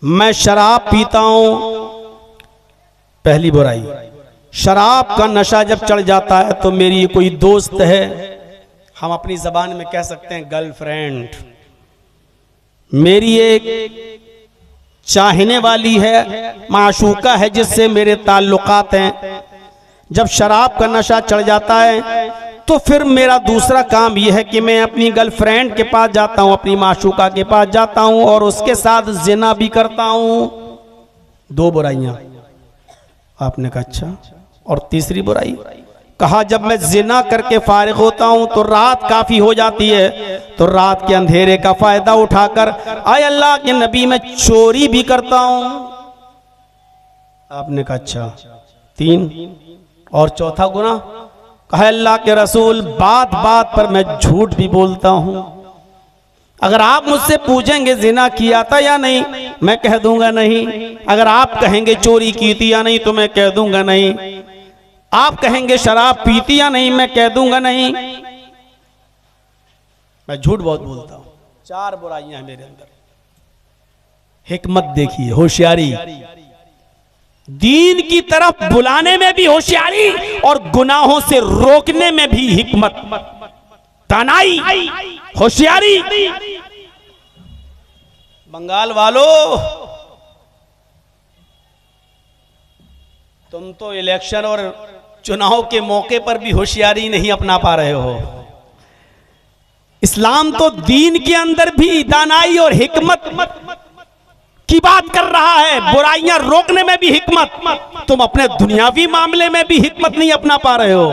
मैं शराब पीता हूं, पहली बुराई। शराब का नशा जब चढ़ जाता है तो मेरी कोई दोस्त है, हम अपनी जबान में कह सकते हैं गर्लफ्रेंड, मेरी एक चाहने वाली है, माशूका है, जिससे मेरे ताल्लुकात हैं। जब शराब का नशा चढ़ जाता है तो फिर मेरा दूसरा काम यह है कि मैं अपनी गर्लफ्रेंड के पास जाता हूं, अपनी माशूका के पास जाता हूं और उसके साथ जिना भी करता हूं। 2 बुराइयां। आपने कहा अच्छा, और तीसरी बुराई? कहा जब मैं जिना करके फारिग होता हूं तो रात काफी हो जाती है, तो रात के अंधेरे का फायदा उठाकर आय अल्लाह के नबी मैं चोरी भी करता हूं। आपने कहा अच्छा, 3, और चौथा गुनाह? कहा अल्लाह के रसूल, बात बात पर मैं झूठ भी बोलता हूं। अगर आप मुझसे पूछेंगे जिना किया था या नहीं, मैं कह दूंगा नहीं। अगर आप कहेंगे चोरी की थी या नहीं, तो मैं कह दूंगा नहीं। आप कहेंगे शराब पीती या नहीं, मैं कह दूंगा नहीं। मैं झूठ बहुत बोलता हूं। 4 बुराइयां हैं मेरे अंदर। हिकमत देखिए, होशियारी, दीन की तरफ बुलाने में भी होशियारी और गुनाहों से रोकने में भी हिकमत, दानाई, होशियारी। बंगाल वालों, तुम तो इलेक्शन और चुनाव के मौके पर भी होशियारी नहीं अपना पा रहे हो। इस्लाम तो दीन के अंदर भी दानाई और हिकमत की बात कर रहा है, बुराइयां रोकने में भी हिकमत। तुम अपने दुनियावी मामले में भी हिकमत नहीं अपना पा रहे हो।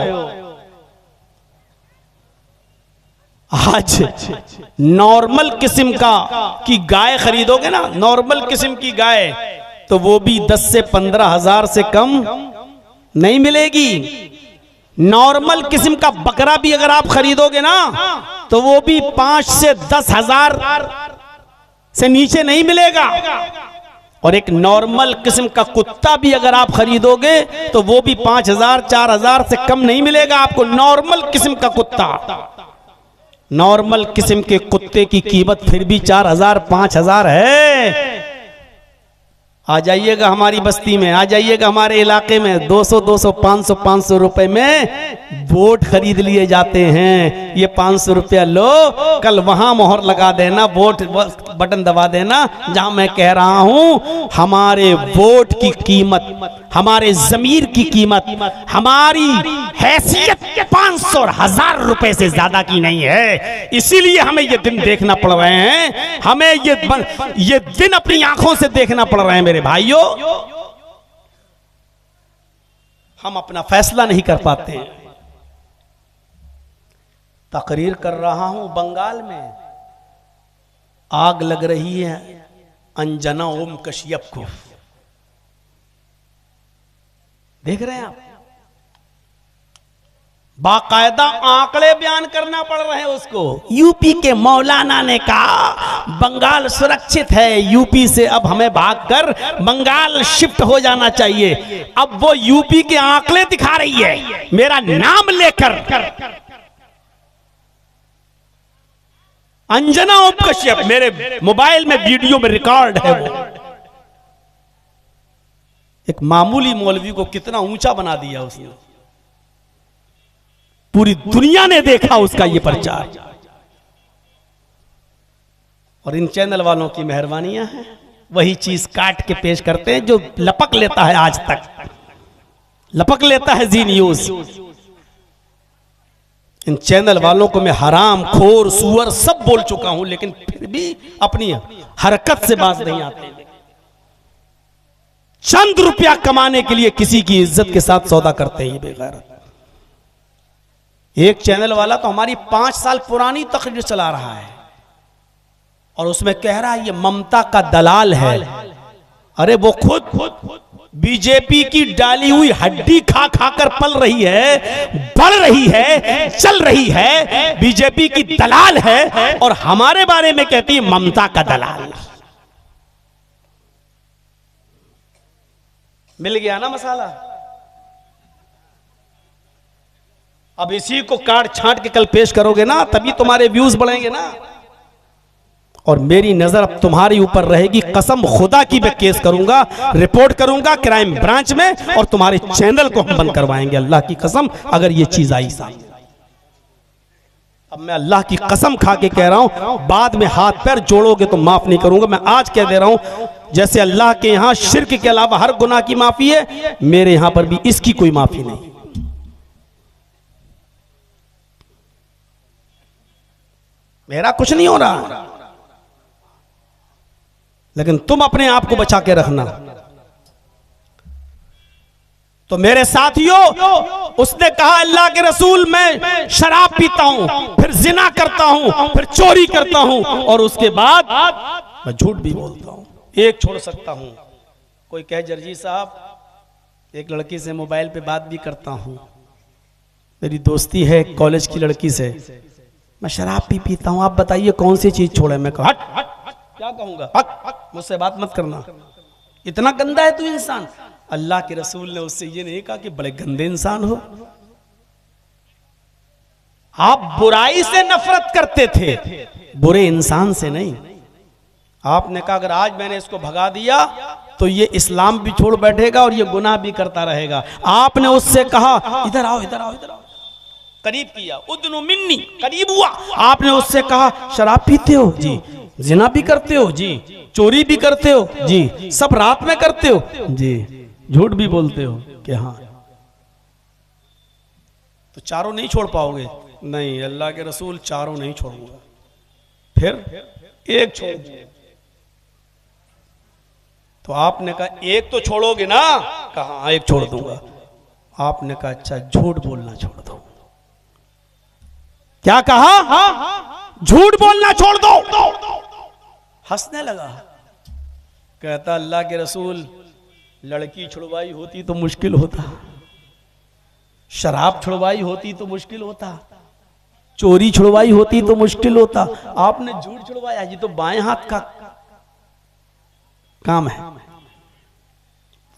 आज नॉर्मल किस्म का की गाय खरीदोगे ना, नॉर्मल किस्म की गाय, तो वो भी 10 से 15 हजार से कम नहीं मिलेगी। नॉर्मल किस्म का बकरा भी अगर आप खरीदोगे ना, तो वो भी 5 से 10 हजार से नीचे नहीं मिलेगा। और एक नॉर्मल किस्म का कुत्ता भी अगर आप खरीदोगे तो वो भी 5,000 4,000 से कम नहीं मिलेगा आपको। नॉर्मल किस्म का कुत्ता, नॉर्मल किस्म के कुत्ते की कीमत फिर भी 4,000 5,000 है। आ जाइएगा हमारी बस्ती में, आ जाइएगा हमारे इलाके में, 200 200 500 500 रुपए में वोट खरीद लिए जाते हैं। ये 500 रुपया लो, कल वहां मोहर लगा देना, वोट बटन दबा देना जहां मैं कह रहा हूं। हमारे वोट की कीमत, हमारे जमीर की कीमत, हमारी हैसियत 500 और 1000 रुपए से ज्यादा की नहीं है। इसीलिए हमें ये दिन देखना पड़ रहे हैं, हमें ये दिन अपनी आंखों से देखना पड़ रहे हैं मेरे भाइयों। हम अपना फैसला नहीं कर पाते हैं। तकरीर कर रहा हूं बंगाल में आग लग रही है अंजना ओम कश्यप को, देख रहे हैं आप। बाकायदा आंकड़े बयान करना पड़ रहे हैं उसको। यूपी के मौलाना ने कहा बंगाल सुरक्षित है, यूपी से अब हमें भागकर बंगाल शिफ्ट हो जाना चाहिए। अब वो यूपी के आंकड़े दिखा रही है मेरा नाम लेकर। अंजना ओम कश्यप, मेरे मोबाइल में वीडियो में रिकॉर्ड है वो। एक मामूली मौलवी को कितना ऊंचा बना दिया उसने। पूरी दुनिया ने देखा उसका ये प्रचार। और इन चैनल वालों की मेहरबानियां हैं, वही चीज काट के पेश करते हैं जो लपक लेता है, आज तक लपक लेता है जी न्यूज। इन चैनल वालों को मैं हराम खोर सुअर सब बोल चुका हूं, लेकिन फिर भी अपनी हरकत से बाज नहीं आते। चंद रुपया कमाने के लिए किसी की इज्जत के साथ सौदा करते हैं ये बेगैरत। एक चैनल वाला तो हमारी 5 साल पुरानी तकरीर चला रहा है और उसमें कह रहा है ये ममता का दलाल है। अरे वो खुद बीजेपी की डाली हुई हड्डी खा खाकर पल रही है, बढ़ रही है, चल रही है, बीजेपी की दलाल है और हमारे बारे में कहती है ममता का दलाल। मिल गया ना मसाला। अब इसी को काट छांट के कल पेश करोगे ना, तभी तुम्हारे व्यूज बढ़ेंगे ना। और मेरी नजर अब तुम्हारे ऊपर रहेगी, कसम खुदा की मैं केस करूंगा, रिपोर्ट करूंगा क्राइम ब्रांच में और तुम्हारे चैनल को हम बंद करवाएंगे, अल्लाह की कसम, अगर ये चीज आई सामने। अब मैं अल्लाह की कसम खा के कह रहा हूं, बाद में हाथ पैर जोड़ोगे तो माफ नहीं करूंगा। मैं आज कह दे रहा हूं, जैसे अल्लाह के यहां शिर्क के अलावा हर गुनाह की माफी है, मेरे यहां पर भी इसकी कोई माफी नहीं। मेरा कुछ नहीं हो रहा, लेकिन तुम अपने आप को बचा के रखना। तो मेरे साथियों, उसने कहा अल्लाह के रसूल मैं शराब पीता हूं, फिर जिना करता हूं, फिर चोरी करता हूं और उसके बाद मैं झूठ भी बोलता हूं, एक छोड़ सकता हूं। कोई कहे जर्जी साहब एक लड़की से मोबाइल पे बात भी करता हूं, मेरी दोस्ती है कॉलेज की लड़की से, मैं शराब भी पीता हूं, आप बताइए कौन सी चीज छोड़े। मैं कहा हट क्या कहूंगा, हट मुझसे बात मत करना, इतना गंदा है तू इंसान। अल्लाह के रसूल ने उससे ये नहीं कहा कि बड़े गंदे इंसान हो। आप बुराई से नफरत करते थे, बुरे इंसान से नहीं। आपने कहा अगर आज मैंने इसको भगा दिया तो ये इस्लाम भी छोड़ बैठेगा और ये गुनाह भी करता रहेगा। आपने उससे कहा इधर आओ इधर आओ इधर आओ, करीब किया, उदनु मिन्नी, करीब हुआ। आपने उससे कहा शराब पीते हो जी, जिना भी करते हो जी, चोरी भी करते हो जी, सब रात में करते हो जी, झूठ भी बोलते हो कि हाँ, तो चारों नहीं छोड़ पाओगे। नहीं, अल्लाह के रसूल चारों नहीं छोड़ूंगा, फिर एक छोड़ दूंगा। तो आपने कहा एक तो छोड़ोगे ना, कहा एक छोड़ दूंगा। आपने कहा अच्छा झूठ बोलना छोड़ दो। क्या कहा? झूठ बोलना छोड़ दो। हंसने लगा, कहता अल्लाह के रसूल, लड़की छुड़वाई होती तो मुश्किल होता, शराब छुड़वाई होती तो मुश्किल होता, चोरी छुड़वाई होती तो मुश्किल होता, आपने झूठ छुड़वाया, ये तो बाएं हाथ का काम है।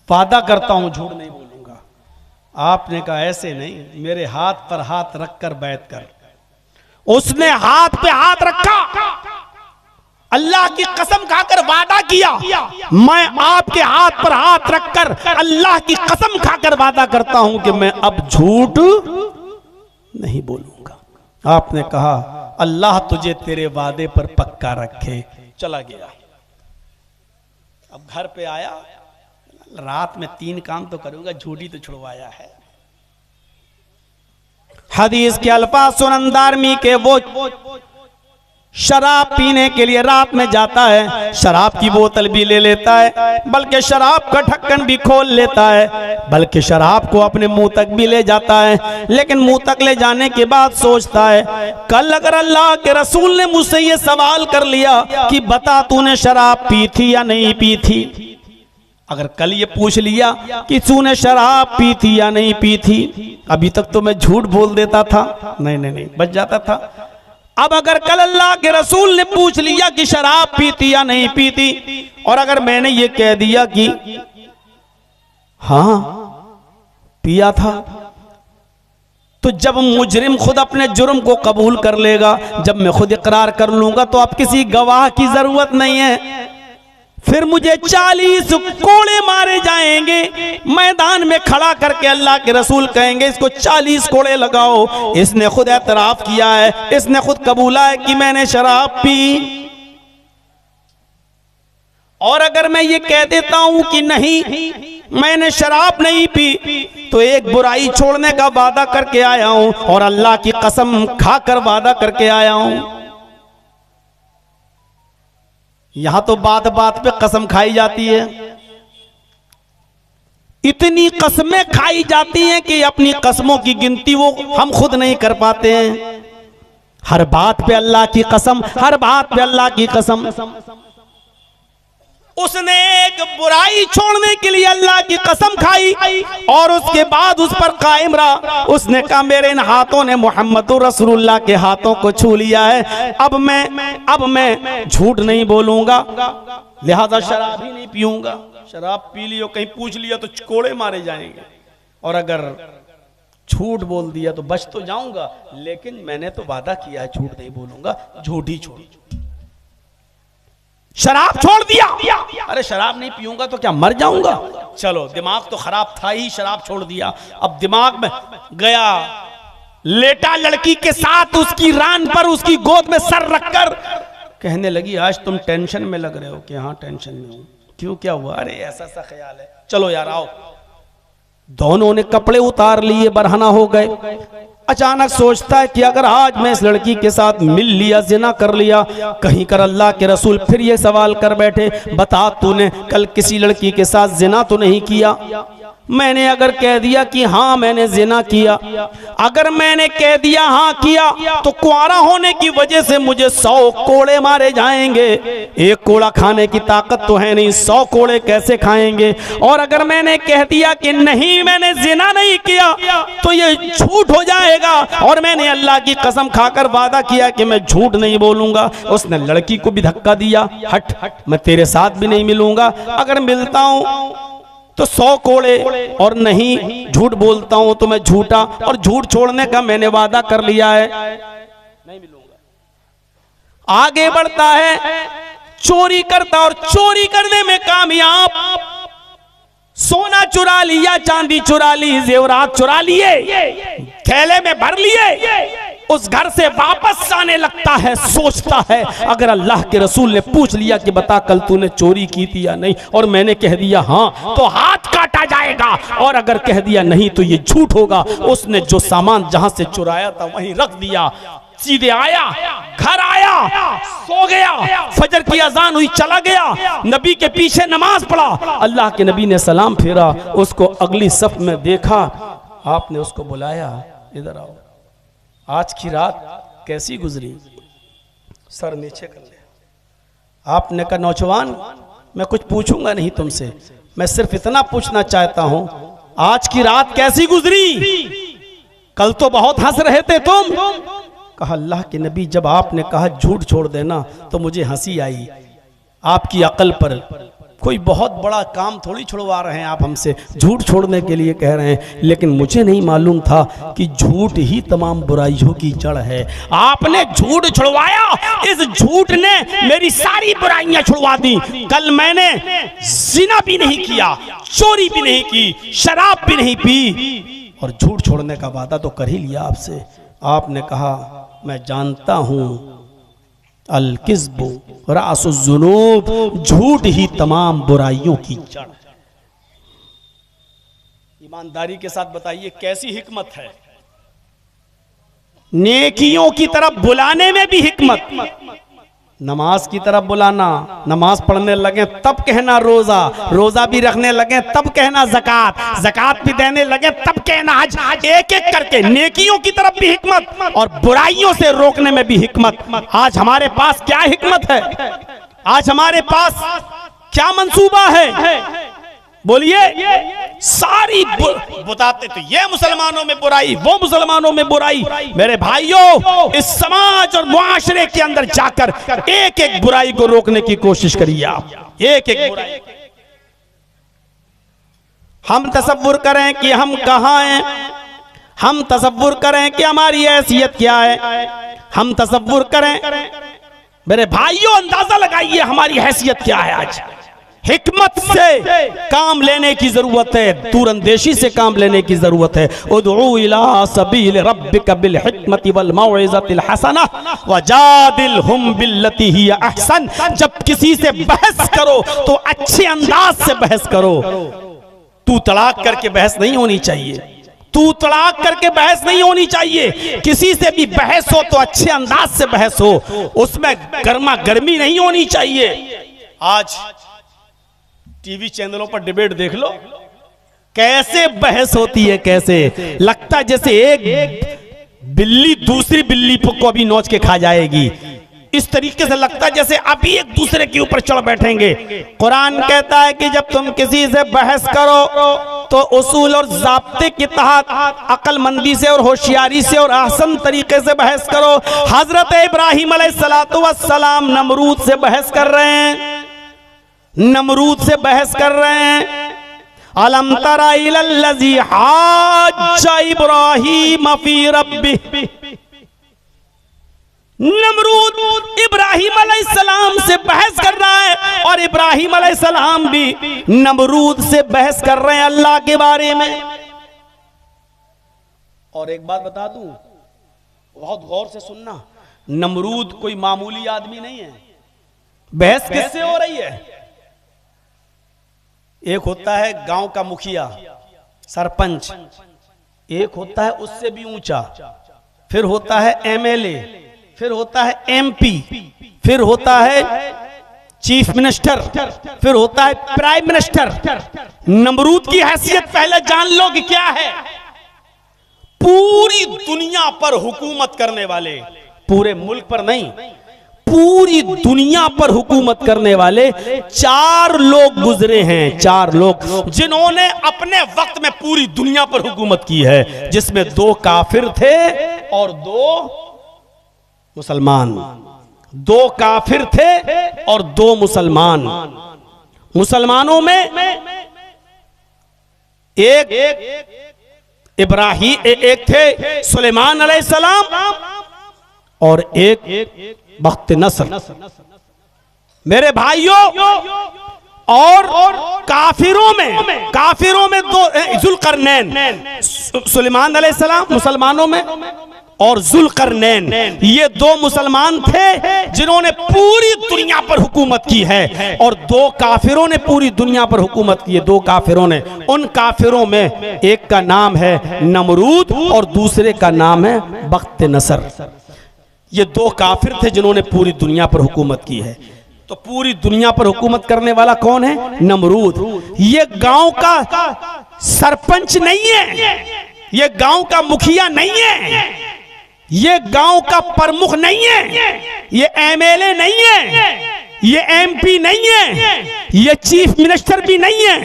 वादा करता हूं झूठ नहीं बोलूंगा। आपने कहा ऐसे नहीं, मेरे हाथ पर हाथ रखकर बैठ कर। उसने हाथ पे हाथ रखा, अल्लाह की कसम खाकर वादा किया, मैं आपके हाथ पर हाथ रखकर अल्लाह की कसम खाकर वादा करता हूं कि मैं अब झूठ नहीं बोलूंगा। आपने कहा अल्लाह तुझे तेरे वादे पर पक्का रखे। चला गया। अब घर पे आया, रात में 3 काम तो करूंगा, झूठी तो छुड़वाया है। हदीस के अल्फाज सुनन दारमी के, वो शराब पीने के लिए रात में जाता है, शराब की बोतल भी ले लेता है, बल्कि शराब का ढक्कन भी खोल लेता है, बल्कि शराब को अपने मुंह तक भी ले जाता है। लेकिन मुंह तक ले जाने के बाद सोचता है, कल अगर अल्लाह के रसूल ने मुझसे ये सवाल कर लिया कि बता तूने शराब पी थी या नहीं पी थी, अगर कल ये पूछ लिया कि तूने शराब पी थी या नहीं पी थी, अभी तक तो मैं झूठ बोल देता था, नहीं बच जाता था। अब अगर कल अल्लाह के रसूल ने पूछ लिया कि शराब पीती या नहीं पीती, और अगर मैंने ये कह दिया कि हाँ पिया था, तो जब मुजरिम खुद अपने जुर्म को कबूल कर लेगा, जब मैं खुद इकरार कर लूंगा, तो अब किसी गवाह की जरूरत नहीं है। फिर मुझे 40 कोड़े मारे जाएंगे, मैदान में खड़ा करके अल्लाह के रसूल कहेंगे इसको 40 कोड़े लगाओ, इसने खुद एतराफ किया है, इसने खुद कबूला है कि मैंने शराब पी। और अगर मैं ये कह देता हूं कि नहीं मैंने शराब नहीं पी, तो एक बुराई छोड़ने का वादा करके आया हूं और अल्लाह की कसम खाकर वादा करके आया हूं। यहां तो बात बात पे कसम खाई जाती है, इतनी कसमें खाई जाती हैं कि अपनी कसमों की गिनती वो हम खुद नहीं कर पाते हैं। हर बात पे अल्लाह की कसम, हर बात पे अल्लाह की कसम। उसने एक बुराई छोड़ने के लिए अल्लाह की कसम खाई और उसके बाद उस पर कायम रहा। उसने कहा मेरे इन हाथों ने मोहम्मद रसूलुल्लाह के हाथों को छू लिया है, अब मैं झूठ नहीं बोलूंगा, लिहाजा शराब ही नहीं पीऊंगा। शराब पी लियो, कहीं पूछ लिया तो कोड़े मारे जाएंगे, और अगर झूठ बोल दिया तो बच तो जाऊंगा, लेकिन मैंने तो वादा किया है झूठ नहीं बोलूंगा, झूठ ही छोड़। शराब छोड़ दिया, अरे शराब नहीं पीऊंगा तो क्या मर जाऊंगा? चलो दिमाग तो खराब था ही, शराब छोड़ दिया। अब दिमाग में गया, लेटा लड़की के साथ उसकी रान पर, उसकी गोद में सर रखकर कहने लगी आज तुम टेंशन में लग रहे हो। कि हाँ टेंशन में हूं। क्यों, क्या हुआ? अरे ऐसा सा ख्याल है, चलो यार आओ। दोनों ने कपड़े उतार लिए, बरहना हो गए। अचानक सोचता है कि अगर आज मैं इस लड़की के साथ मिल लिया, जिना कर लिया, कहीं कर अल्लाह के रसूल फिर ये सवाल कर बैठे, बता तूने कल किसी लड़की के साथ जिना तो नहीं किया? मैंने अगर कह दिया कि हाँ मैंने जिना किया, अगर मैंने कह दिया हाँ किया, तो कुआरा होने की वजह से मुझे 100 कोड़े मारे जाएंगे। एक कोड़ा खाने की ताकत तो है नहीं, 100 कोड़े कैसे खाएंगे? और अगर मैंने कह दिया कि नहीं मैंने जिना नहीं किया, तो ये झूठ हो जाएगा, और मैंने अल्लाह की कसम खाकर वादा किया कि मैं झूठ नहीं बोलूंगा। उसने लड़की को भी धक्का दिया, हट मैं तेरे साथ भी नहीं मिलूंगा, अगर मिलता हूं तो 100 कोड़े, और नहीं झूठ बोलता हूं तो मैं झूठा, और झूठ छोड़ने का मैंने वादा कर लिया है, नहीं मिलूंगा। आगे बढ़ता है, चोरी करता और चोरी करने में कामयाब। सोना चुरा लिया, चांदी चुरा ली, जेवरात चुरा लिए, थैले में भर लिए। उस घर से वापस आने लगता है, सोचता है अगर अल्लाह के रसूल ने पूछ लिया कि बता कल तूने चोरी की थी या नहीं, और मैंने कह दिया हाँ, तो हाथ काटा जाएगा, और अगर कह दिया नहीं तो ये झूठ होगा। उसने जो सामान जहां से चुराया था वहीं रख दिया, सीधे आया, घर आया, सो गया, फजर की अजान हुई, चला गया, नबी के पीछे नमाज पढ़ा। अल्लाह के नबी ने सलाम फेरा, उसको अगली सफ में देखा, आपने उसको बुलाया, इधर आओ, आज की रात कैसी गुजरी? सर नीचे कर ले। आपने कहा नौजवान मैं कुछ पूछूंगा नहीं तुमसे, मैं सिर्फ इतना पूछना चाहता हूं आज की रात कैसी गुजरी? कल तो बहुत हंस रहे थे तुम। कहा अल्लाह के नबी जब आपने कहा झूठ छोड़ देना तो मुझे हंसी आई। आपकी अकल पर कोई बहुत बड़ा काम थोड़ी छुड़वा रहे हैं आप हमसे, झूठ छोड़ने के लिए कह रहे हैं, लेकिन मुझे नहीं मालूम था कि झूठ ही तमाम बुराइयों की जड़ है। आपने झूठ छुड़वाया, इस झूठ ने मेरी सारी बुराइयां छुड़वा दी। कल मैंने जिना भी नहीं किया, चोरी भी नहीं की, शराब भी नहीं पी और झूठ छोड़ने का वादा तो कर ही लिया आपसे। आपने कहा मैं जानता हूं अल किस्बु रासुज़्ज़ुनूब, झूठ ही तमाम बुराइयों की जड़। ईमानदारी के साथ बताइए कैसी हिकमत है? नेकियों की तरफ बुलाने में भी हिकमत। नमाज की तरफ बुलाना, नमाज पढ़ने लगे तब कहना रोजा, रोजा भी रखने लगे तब कहना ज़कात, ज़कात भी देने लगे तब कहना हज। एक एक करके नेकियों की तरफ भी हिकमत और बुराइयों से रोकने में भी हिकमत। आज हमारे पास क्या हिकमत है? आज हमारे पास क्या मंसूबा है? बोलिए। सारी बताते तो ये मुसलमानों में बुराई, वो मुसलमानों में बुराई। मेरे भाइयों, इस समाज और मुआशरे के अंदर जाकर एक एक बुराई को रोकने की कोशिश करिए आप, एक एक बुराई। हम तसव्वुर करें कि हम कहाँ हैं, हम तसव्वुर करें कि हमारी हैसियत क्या है, हम तसव्वुर करें। मेरे भाइयों अंदाजा लगाइए हमारी हैसियत क्या है। आज हिकमत से काम लेने की जरूरत है, दूरंदेशी से काम लेने की जरूरत है। उदउ इला सबील रब्बिका बिल हिकमति वल मौइज़तिल हसना वजादिलहुम बिल्लती हिय अहसन। जब किसी से बहस करो तो अच्छे अंदाज से बहस करो। तू तड़ाक करके बहस नहीं होनी चाहिए, तू तड़ाक करके बहस नहीं होनी चाहिए। किसी से भी बहस हो तो अच्छे अंदाज से बहस हो, उसमें गर्मा गर्मी नहीं होनी चाहिए। आज टीवी चैनलों पर डिबेट देख लो, कैसे बहस होती है, कैसे लगता है जैसे एक बिल्ली दूसरी बिल्ली को अभी नोच के खा जाएगी। इस तरीके से लगता है जैसे अभी एक दूसरे के ऊपर चढ़ बैठेंगे। कुरान कहता है कि जब तुम किसी से बहस करो तो उसूल और ज़ाब्ते के तहत अक्लमंदी से और होशियारी से और आसान तरीके से बहस करो। हजरत इब्राहिम अलैहिस्सलातु वस्सलाम नमरूद से बहस कर रहे हैं, नमरूद से बहस कर रहे हैं। अलम तरा इलल्लज़ी हाज्जा इब्राहीम फी रब्बिह। नमरूद इब्राहिम अलैहिस्सलाम से बहस कर रहा है और इब्राहिम अलैहिस्सलाम भी नमरूद से बहस कर रहे हैं अल्लाह के बारे में। और एक बात बता दूं, बहुत गौर से सुनना, नमरूद कोई मामूली आदमी नहीं है। बहस किससे हो रही है? एक होता है गांव का मुखिया, सरपंच, एक होता है उससे भी ऊंचा, फिर होता है एमएलए, फिर होता है एमपी, फिर होता है चीफ मिनिस्टर, फिर होता है प्राइम मिनिस्टर। नमरूद की हैसियत पहले जान लो कि क्या है। पूरी दुनिया पर हुकूमत करने वाले, पूरे मुल्क पर नहीं, पूरी दुनिया पर हुकूमत करने वाले 4 लोग गुजरे हैं, 4 लोग जिन्होंने अपने वक्त में पूरी दुनिया पर हुकूमत की है, जिसमें 2 काफिर थे और 2 मुसलमान। 2 काफिर थे और 2 मुसलमान। मुसलमानों में एक थे सुलेमान अलैहिस्सलाम और एक बख्त नसर। मेरे भाइयों, और काफिरों में 2 जुल्करनैन, सुलेमान अलैहिस्सलाम मुसलमानों में और जुल्करनैन, ये 2 मुसलमान थे जिन्होंने पूरी दुनिया पर हुकूमत की है, और 2 काफिरों ने पूरी दुनिया पर हुकूमत की है। 2 काफिरों ने, उन काफिरों में एक का नाम है नमरूद और दूसरे का नाम है बख्त नसर। ये 2 काफिर थे जिन्होंने पूरी दुनिया पर हुकूमत की है। तो पूरी दुनिया पर हुकूमत करने वाला कौन है? नमरूद। ये गांव का सरपंच नहीं है, ये गांव का मुखिया नहीं है, ये गांव का प्रमुख नहीं है, ये एमएलए नहीं है, ये एमपी नहीं है, ये चीफ मिनिस्टर भी नहीं है,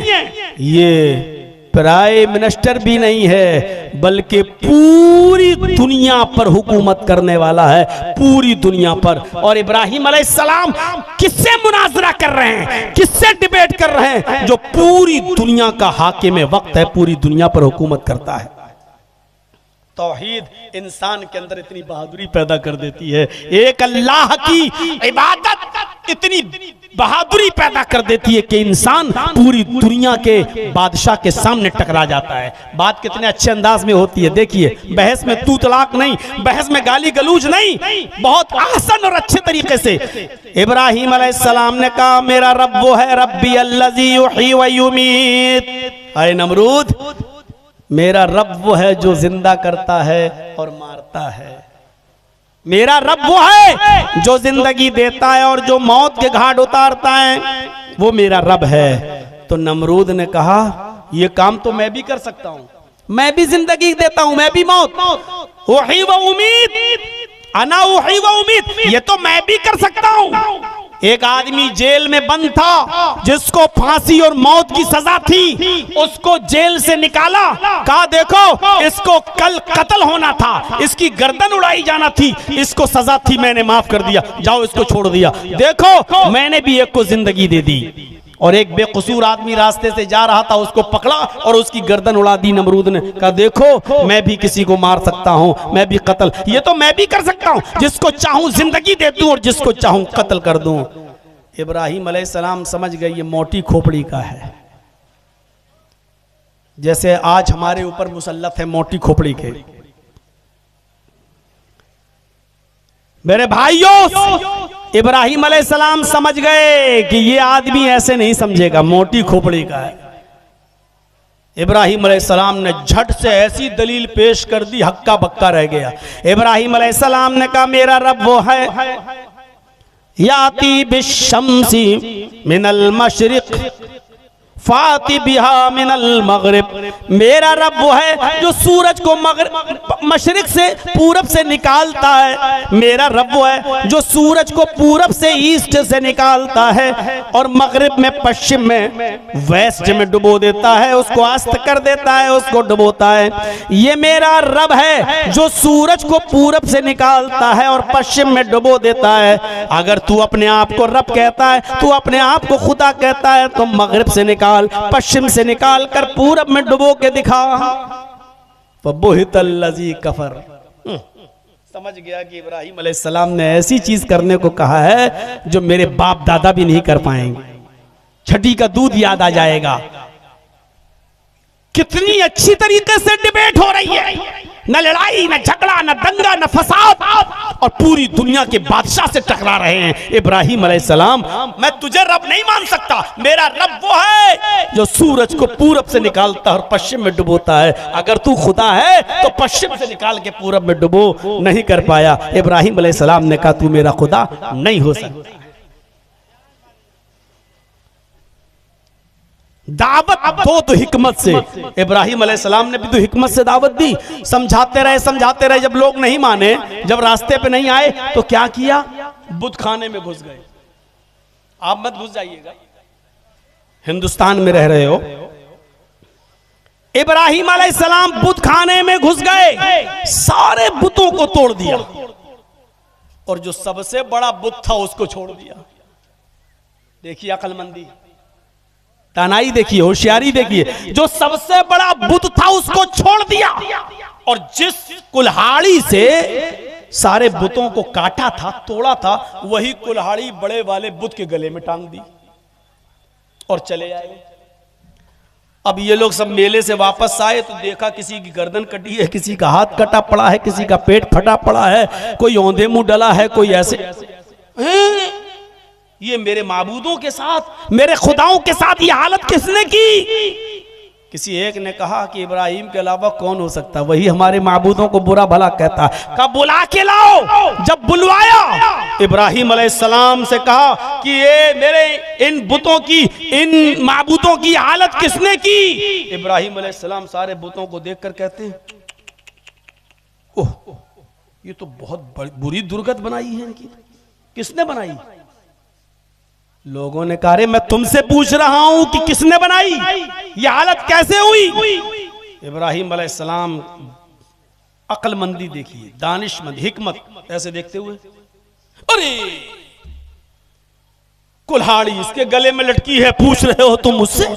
ये प्राइम मिनिस्टर भी नहीं है, बल्कि पूरी दुनिया पर हुकूमत करने वाला है, पूरी दुनिया पर। और इब्राहिम अलैहिस्सलाम किससे मुनाजरा कर रहे हैं, किससे डिबेट कर रहे हैं? जो पूरी दुनिया का हाकिम वक्त है, पूरी दुनिया पर हुकूमत करता है। तौहीद इंसान के अंदर इतनी बहादुरी पैदा कर देती है, एक अल्लाह की इबादत इतनी बहादुरी पैदा कर देती है कि इंसान पूरी दुनिया के बादशाह के सामने टकरा जाता है। बात कितने अच्छे अंदाज में होती है, देखिए, बहस में तू तलाक नहीं, बहस में गाली गलूज नहीं, बहुत आसान और अच्छे तरीके से इब्राहिम अलैहिस्सलाम ने कहा, मेरा रब वो है, रब्बी अल्लज़ी युही व युमीत। अरे नमरूद, मेरा रब वो है जो जिंदा करता है और मारता है। मेरा रब वो है जो जिंदगी देता है और जो मौत के घाट उतारता है, वो मेरा रब है। तो नमरूद ने कहा, ये काम तो मैं भी कर सकता हूं, मैं भी जिंदगी देता हूं, मैं भी मौत, उही व उमीद, अना उही व उमीद, ये तो मैं भी कर सकता हूं। एक आदमी जेल में बंद था, जिसको फांसी और मौत की सजा थी, उसको जेल से निकाला, कहा देखो इसको कल कत्ल होना था, इसकी गर्दन उड़ाई जाना थी, इसको सजा थी, मैंने माफ कर दिया, जाओ इसको छोड़ दिया। देखो मैंने भी एक को जिंदगी दे दी। और एक बेकसूर आदमी रास्ते से जा रहा था, उसको पकड़ा और उसकी गर्दन उड़ा दी नमरूद ने। कहा देखो मैं भी किसी को मार सकता हूं, मैं भी कत्ल, ये तो मैं भी कर सकता हूं, जिसको चाहूं जिंदगी दे दूं और जिसको चाहूं कत्ल कर दूं। इब्राहिम अलैहिस्सलाम समझ गए ये मोटी खोपड़ी का है, जैसे आज हमारे ऊपर मुसल्लत है मोटी खोपड़ी के। मेरे भाइयों, इब्राहिम अलैहिस्सलाम समझ गए कि ये आदमी ऐसे नहीं समझेगा, मोटी खोपड़ी का है। इब्राहिम अलैहिस्सलाम ने झट से ऐसी दलील पेश कर दी, हक्का बक्का रह गया। इब्राहिम अलैहिस्सलाम ने कहा, मेरा रब वो है, याती बिश्शम्सी मिनल मशरिक फाती बिहा मिनल मगरिब। मेरा रब वो है जो सूरज को मशरिक से पूरब से निकालता है। मेरा रब वो है जो सूरज को पूरब से ईस्ट से निकालता है और मगरिब में पश्चिम में वेस्ट में डुबो देता है, उसको अस्त कर देता है, उसको डुबोता है। ये मेरा रब है जो सूरज को पूरब से निकालता है और पश्चिम में डुबो देता है। अगर तू अपने आप को रब कहता है, तू अपने आप को खुदा कहता है, तो मगरिब से निकाल, पश्चिम से निकाल कर पूरब में डुबो के दिखा। फबुहितल्लज़ी कफर। समझ गया कि इब्राहिम अलैहिस्सलाम ने ऐसी चीज करने को कहा है जो मेरे बाप दादा भी नहीं कर पाएंगे। छठी का दूध याद आ जाएगा। कितनी अच्छी तरीके से डिबेट हो रही है, न लड़ाई, न झगड़ा, न दंगा, न फसाद, और पूरी दुनिया के बादशाह से टकरा रहे हैं। इब्राहिम अलैहिस्सलाम, मैं तुझे रब नहीं मान सकता, मेरा रब वो है जो सूरज को पूरब से निकालता है और पश्चिम में डुबोता है। अगर तू खुदा है तो पश्चिम से निकाल के पूरब में डुबो। नहीं कर पाया। इब्राहिम अलैहिस्सलाम ने कहा, तू मेरा खुदा नहीं हो सकता। दावत दो तो हिकमत से। इब्राहिम अलैहिस्सलाम ने भी तो हिकमत से दावत दी। समझाते रहे, जब लोग नहीं माने, जब रास्ते पे नहीं आए, तो क्या किया? बुत खाने में घुस गए। आप मत घुस जाइएगा, हिंदुस्तान में रह रहे हो। इब्राहिम अलैहिस्सलाम बुत खाने में घुस गए, सारे बुतों को तोड़ दिया और जो सबसे बड़ा बुत था उसको छोड़ दिया। देखिए अक्लमंदी, तानाई देखिए, होशियारी देखिए। जो सबसे बड़ा बुत था उसको छोड़ दिया और जिस कुल्हाड़ी से सारे बुतों को काटा था, तोड़ा था, वही कुल्हाड़ी बड़े वाले बुत के गले में टांग दी और चले आए। अब ये लोग सब मेले से वापस आए तो देखा किसी की गर्दन कटी है, किसी का हाथ कटा पड़ा है, किसी का पेट फटा पड़ा है, कोई औंधे मुंह डला है, कोई ऐसे। ये मेरे माबूदों के साथ, मेरे खुदाओं के साथ ये हालत किसने की? किसी एक ने कहा कि इब्राहिम के अलावा कौन हो सकता, वही हमारे माबूदों को बुरा भला कहता। कब बुला के लाओ। जब बुलवाया, इब्राहिम अलैहिस्सलाम से कहा कि ये मेरे इन बुतों की, इन माबूदों की हालत किसने की? इब्राहिम अलैहिस्सलाम सारे बुतों को देखकर कहते हैं, ओह ये तो बहुत बुरी दुर्गत बनाई है इनकी। किसने बनाई? लोगों ने कहा, रे मैं तुमसे पूछ रहा हूं कि किसने बनाई, ये हालत कैसे हुई? इब्राहिम अलैहिस्सलाम अक्लमंदी देखिए, दानिशमंद, हिकमत, ऐसे देखते हुए, अरे कुल्हाड़ी इसके गले में लटकी है, पूछ रहे हो तुम मुझसे?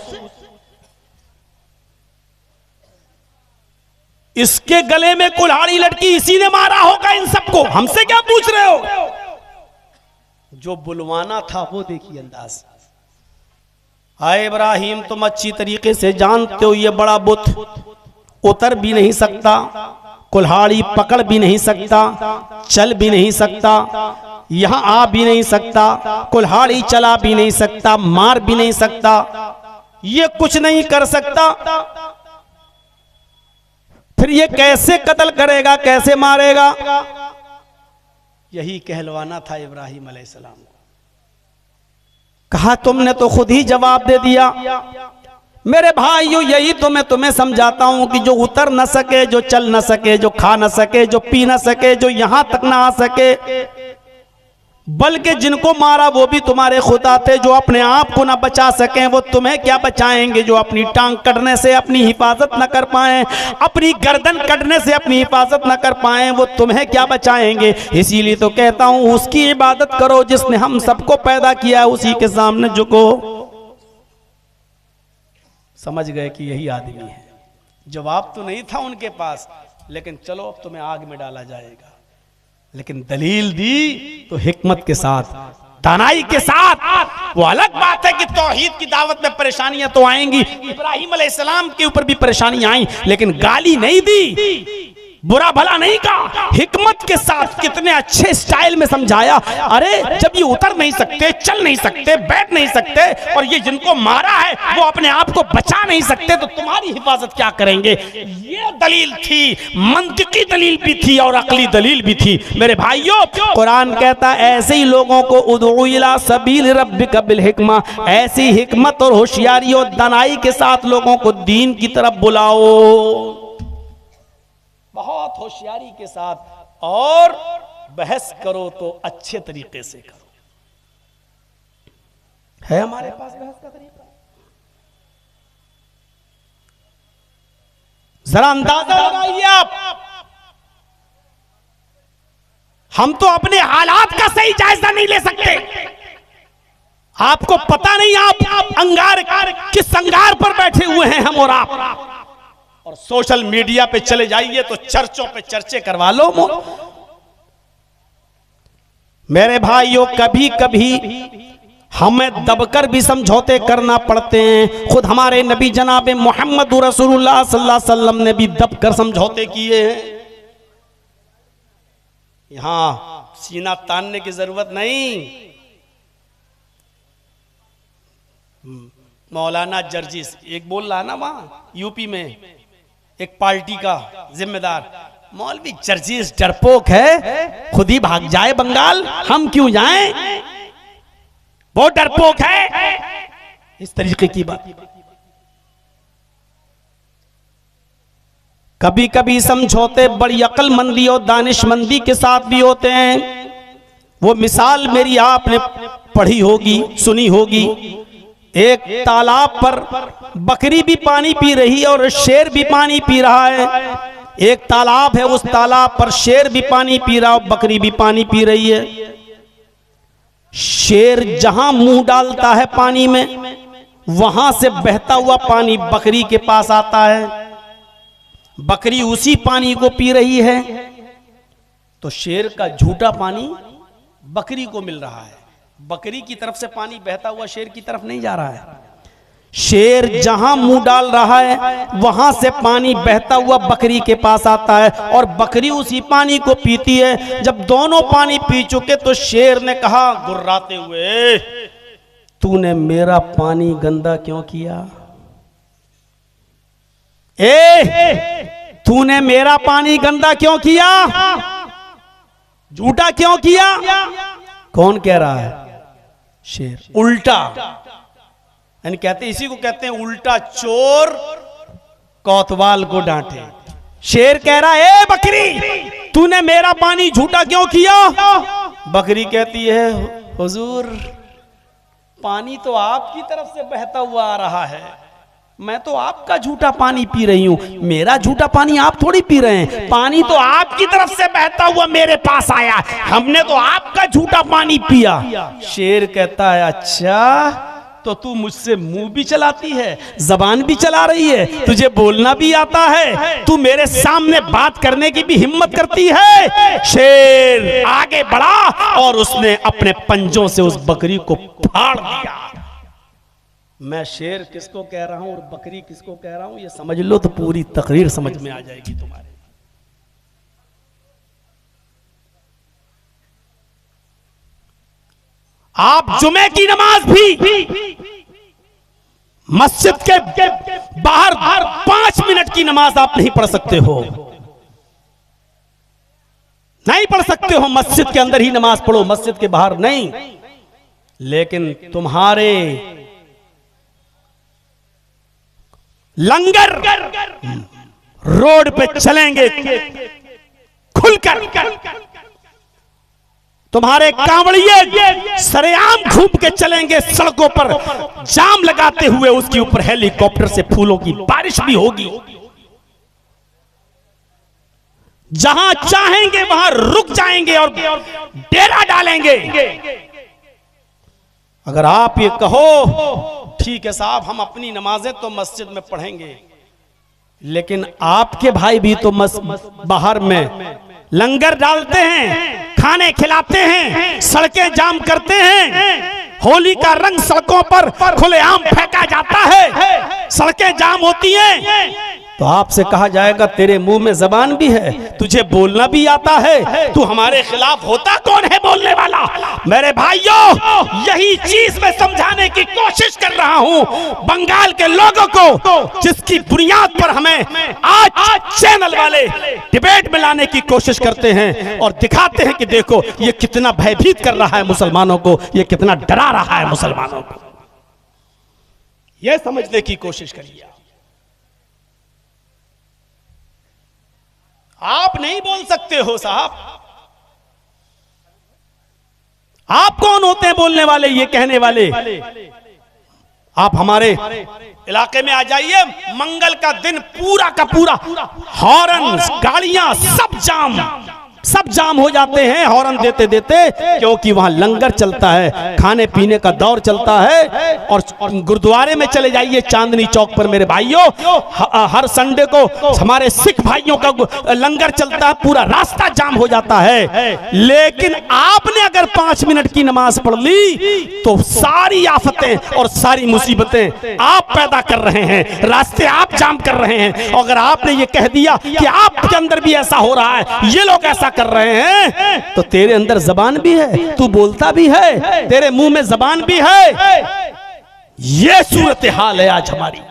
इसके गले में कुल्हाड़ी लटकी, इसी ने मारा होगा इन सबको, हमसे क्या पूछ रहे हो? जो बुलवाना था वो देखिए अंदाज। हाय इब्राहिम, तुम अच्छी तरीके से जानते हो ये बड़ा बुत उतर भी नहीं सकता, कुल्हाड़ी पकड़ भी नहीं सकता, चल भी नहीं सकता, यहां आ भी नहीं सकता, कुल्हाड़ी चला भी नहीं सकता, मार भी नहीं सकता, ये कुछ नहीं कर सकता, फिर ये कैसे कत्ल करेगा, कैसे मारेगा? यही कहलवाना था इब्राहिम अलैहिस्सलाम को। कहा, तुमने तो खुद ही जवाब दे दिया। मेरे भाइयों, यही तो मैं तुम्हें समझाता हूं कि जो उतर न सके, जो चल न सके, जो खा न सके, जो पी न सके, जो यहां तक ना आ सके, बल्कि जिनको मारा वो भी तुम्हारे खुदा थे। जो अपने आप को ना बचा सके वो तुम्हें क्या बचाएंगे? जो अपनी टांग कटने से अपनी हिफाजत न कर पाए, अपनी गर्दन कटने से अपनी हिफाजत न कर पाए, वो तुम्हें क्या बचाएंगे? इसीलिए तो कहता हूं, उसकी इबादत करो जिसने हम सबको पैदा किया, उसी के सामने झुको। समझ गए कि यही आदमी है। जवाब तो नहीं था उनके पास, लेकिन चलो अब तुम्हें आग में डाला जाएगा। लेकिन दलील दी तो हिकमत के साथ, दानाई के साथ। वो अलग बात है कि तौहीद की दावत में परेशानियां तो आएंगी, इब्राहिम अलैहिस्सलाम के ऊपर भी परेशानियां आई, लेकिन गाली नहीं दी, बुरा भला नहीं कहा, हिकमत के साथ कितने अच्छे स्टाइल में समझाया। अरे जब ये उतर नहीं सकते, चल नहीं सकते, बैठ नहीं सकते, और ये जिनको मारा है वो अपने आप को बचा नहीं सकते, तो तुम्हारी हिफाजत क्या करेंगे? ये दलील थी, मंतिकी दलील भी थी और अकली दलील भी थी। मेरे भाइयों, कुरान कहता है ऐसे ही लोगों को उदउ इला सबील रब्बिका बिल हिकमा, ऐसी हिकमत और होशियारी और दानाई के साथ लोगों को दीन की तरफ बुलाओ, बहुत होशियारी के साथ, और बहस करो तो अच्छे तरीके से करो। है हमारे पास बहस का तरीका? जरा अंदाजा लगाइए आप। हम तो अपने हालात का सही जायजा नहीं ले सकते। आपको पता नहीं आप अंगार किस अंगार पर बैठे हुए हैं, हम और आप। और सोशल मीडिया पे चले जाइए तो चर्चों पे चर्चे करवा लो। मेरे भाइयों, कभी कभी हमें दबकर भी समझौते करना पड़ते हैं। खुद हमारे नबी जनाब मोहम्मद रसूलुल्लाह सल्लल्लाहु अलैहि वसल्लम ने भी दबकर समझौते किए हैं। यहां सीना तानने की जरूरत नहीं। मौलाना जर्जिस एक बोल रहा ना वहां यूपी में, एक पार्टी का जिम्मेदार, मौलवी जर्जिस डरपोक है, खुद ही भाग जाए बंगाल, हम क्यों जाएं, वो डरपोक है। इस तरीके की बात। कभी कभी समझौते बड़ी अक्लमंदी और दानिशमंदी के साथ भी होते हैं। वो मिसाल मेरी आपने पढ़ी होगी, सुनी होगी। एक तालाब पर बकरी भी पानी पी रही है और शेर भी पानी पी रहा है। एक तालाब है, उस तालाब पर शेर भी पानी पी रहा है, बकरी भी पानी पी रही है। शेर जहां मुंह डालता है पानी में, वहां से बहता हुआ पानी बकरी के पास आता है। बकरी उसी पानी को पी रही है, तो शेर का झूठा पानी बकरी को मिल रहा है। बकरी की तरफ से पानी बहता हुआ शेर की तरफ नहीं जा रहा है। शेर जहां मुंह डाल रहा है, वहां से पानी बहता हुआ बकरी के पास आता है, और बकरी उसी पानी को पीती है। जब दोनों पानी पी चुके तो शेर ने कहा गुर्राते हुए, तूने मेरा पानी गंदा क्यों किया? तूने मेरा पानी गंदा क्यों किया? झूठा क्यों किया? कौन कह रहा है? शेर। उल्टा, यानी कहते, इसी को कहते हैं उल्टा चोर कोतवाल को डांटे। शेर कह रहा है, ए बकरी, तूने मेरा पानी झूठा क्यों किया? बकरी कहती है हुजूर, पानी तो आपकी तरफ से बहता हुआ आ रहा है, मैं तो आपका झूठा पानी पी रही हूं, मेरा झूठा पानी आप थोड़ी पी रहे हैं, पानी तो आपकी तरफ से बहता हुआ मेरे पास आया, हमने तो आपका झूठा पानी पिया। शेर कहता है अच्छा, तो तू मुझसे मुंह भी चलाती है, जबान भी चला रही है, तुझे बोलना भी आता है, तू मेरे सामने बात करने की भी हिम्मत करती है। शेर आगे बढ़ा और उसने अपने पंजों से उस बकरी को फाड़ दिया। मैं शेर किसको कह रहा हूं और बकरी किसको कह रहा हूं, ये समझ लो तो पूरी तकरीर समझ में आ जाएगी तुम्हारे। आप जुमे की नमाज भी मस्जिद के बाहर 5 मिनट की नमाज आप नहीं पढ़ सकते हो, नहीं पढ़ सकते हो। मस्जिद के अंदर ही नमाज पढ़ो, मस्जिद के बाहर नहीं। लेकिन तुम्हारे लंगर रोड पे चलेंगे खुलकर, तुम्हारे कांवड़िए सरेआम घूम के चलेंगे सड़कों पर, जाम लगाते हुए, उसके ऊपर हेलीकॉप्टर से फूलों की बारिश भी होगी। जहां चाहेंगे वहां रुक जाएंगे और डेरा डालेंगे। अगर आप ये कहो ठीक है साहब, हम अपनी नमाजें तो मस्जिद में पढ़ेंगे, लेकिन आपके भाई भी तो बाहर में लंगर डालते हैं, खाने खिलाते हैं, सड़कें जाम करते हैं, होली का रंग सड़कों पर खुलेआम फेंका जाता है, सड़कें जाम होती हैं, तो आपसे कहा जाएगा तेरे मुंह में जबान भी है, तुझे बोलना भी आता है, तू हमारे खिलाफ होता कौन है बोलने वाला? मेरे भाइयों, यही चीज मैं समझाने की कोशिश कर रहा हूं बंगाल के लोगों को, जिसकी बुनियाद पर हमें आज चैनल वाले डिबेट में लाने की कोशिश करते हैं और दिखाते हैं कि देखो ये कितना भयभीत कर रहा है मुसलमानों को, ये कितना डरा रहा है मुसलमानों को। यह समझने की कोशिश करिए। आप नहीं बोल सकते हो साहब, आप कौन होते हैं बोलने वाले, ये कहने वाले? आप हमारे इलाके में आ जाइए, मंगल का दिन पूरा का पूरा हॉर्न, गाड़ियां सब जाम हो जाते हैं हॉर्न देते देते, क्योंकि वहां लंगर चलता है, खाने पीने का दौर चलता है। और गुरुद्वारे में चले जाइए चांदनी चौक पर मेरे भाइयों, हर संडे को हमारे सिख भाइयों का लंगर चलता है, पूरा रास्ता जाम हो जाता है। लेकिन आपने अगर 5 मिनट की नमाज पढ़ ली तो सारी आफतें और सारी मुसीबतें आप पैदा कर रहे हैं, रास्ते आप जाम कर रहे हैं। और अगर आपने ये कह दिया कि आपके अंदर भी ऐसा हो रहा है, ये लोग ऐसा कर रहे हैं, तो तेरे अंदर जबान भी है, तू बोलता भी है, तेरे मुंह में जबान भी है। ये सूरत हाल है आज हमारी।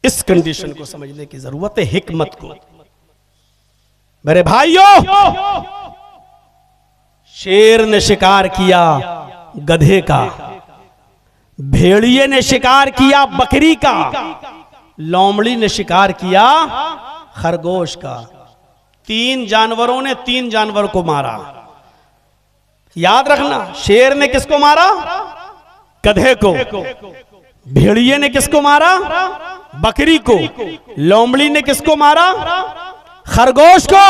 इस कंडीशन को समझने की जरूरत है, हिकमत को। मेरे भाइयों, शेर ने शिकार किया गधे का, भेड़िए ने शिकार किया बकरी का, लोमड़ी ने शिकार किया खरगोश का। 3 जानवरों ने 3 जानवर को मारा। याद रखना, शेर ने किसको मारा? गधे को। भेड़िए ने किसको मारा? बकरी को। लोमड़ी ने किसको मारा? खरगोश को।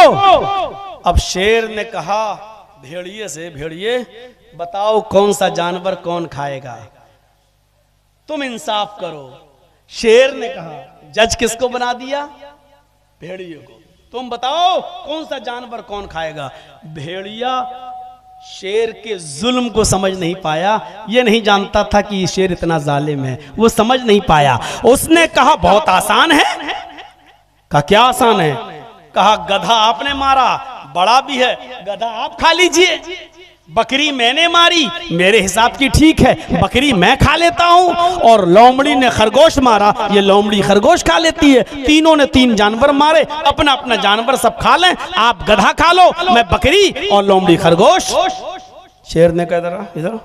अब शेर ने कहा भेड़िए से, भेड़िए बताओ कौन सा जानवर कौन खाएगा, तुम इंसाफ करो। शेर ने कहा, जज किसको बना दिया? भेड़िए को। तुम बताओ कौन सा जानवर कौन खाएगा। भेड़िया शेर के जुल्म को समझ नहीं पाया, ये नहीं जानता था कि शेर इतना जालिम है, वो समझ नहीं पाया। उसने कहा बहुत आसान है। कहा क्या आसान है? कहा गधा आपने मारा, बड़ा भी है, गधा आप खा लीजिए। बकरी मैंने मारी, मेरे हिसाब की ठीक है, बकरी मैं खा लेता हूं। और लोमड़ी ने खरगोश मारा, ये लोमड़ी खरगोश खा लेती है। तीनों ने 3 जानवर मारे, अपना अपना जानवर सब खा लें, आप गधा खा लो, मैं बकरी और लोमड़ी खरगोश। शेर ने कहा इधर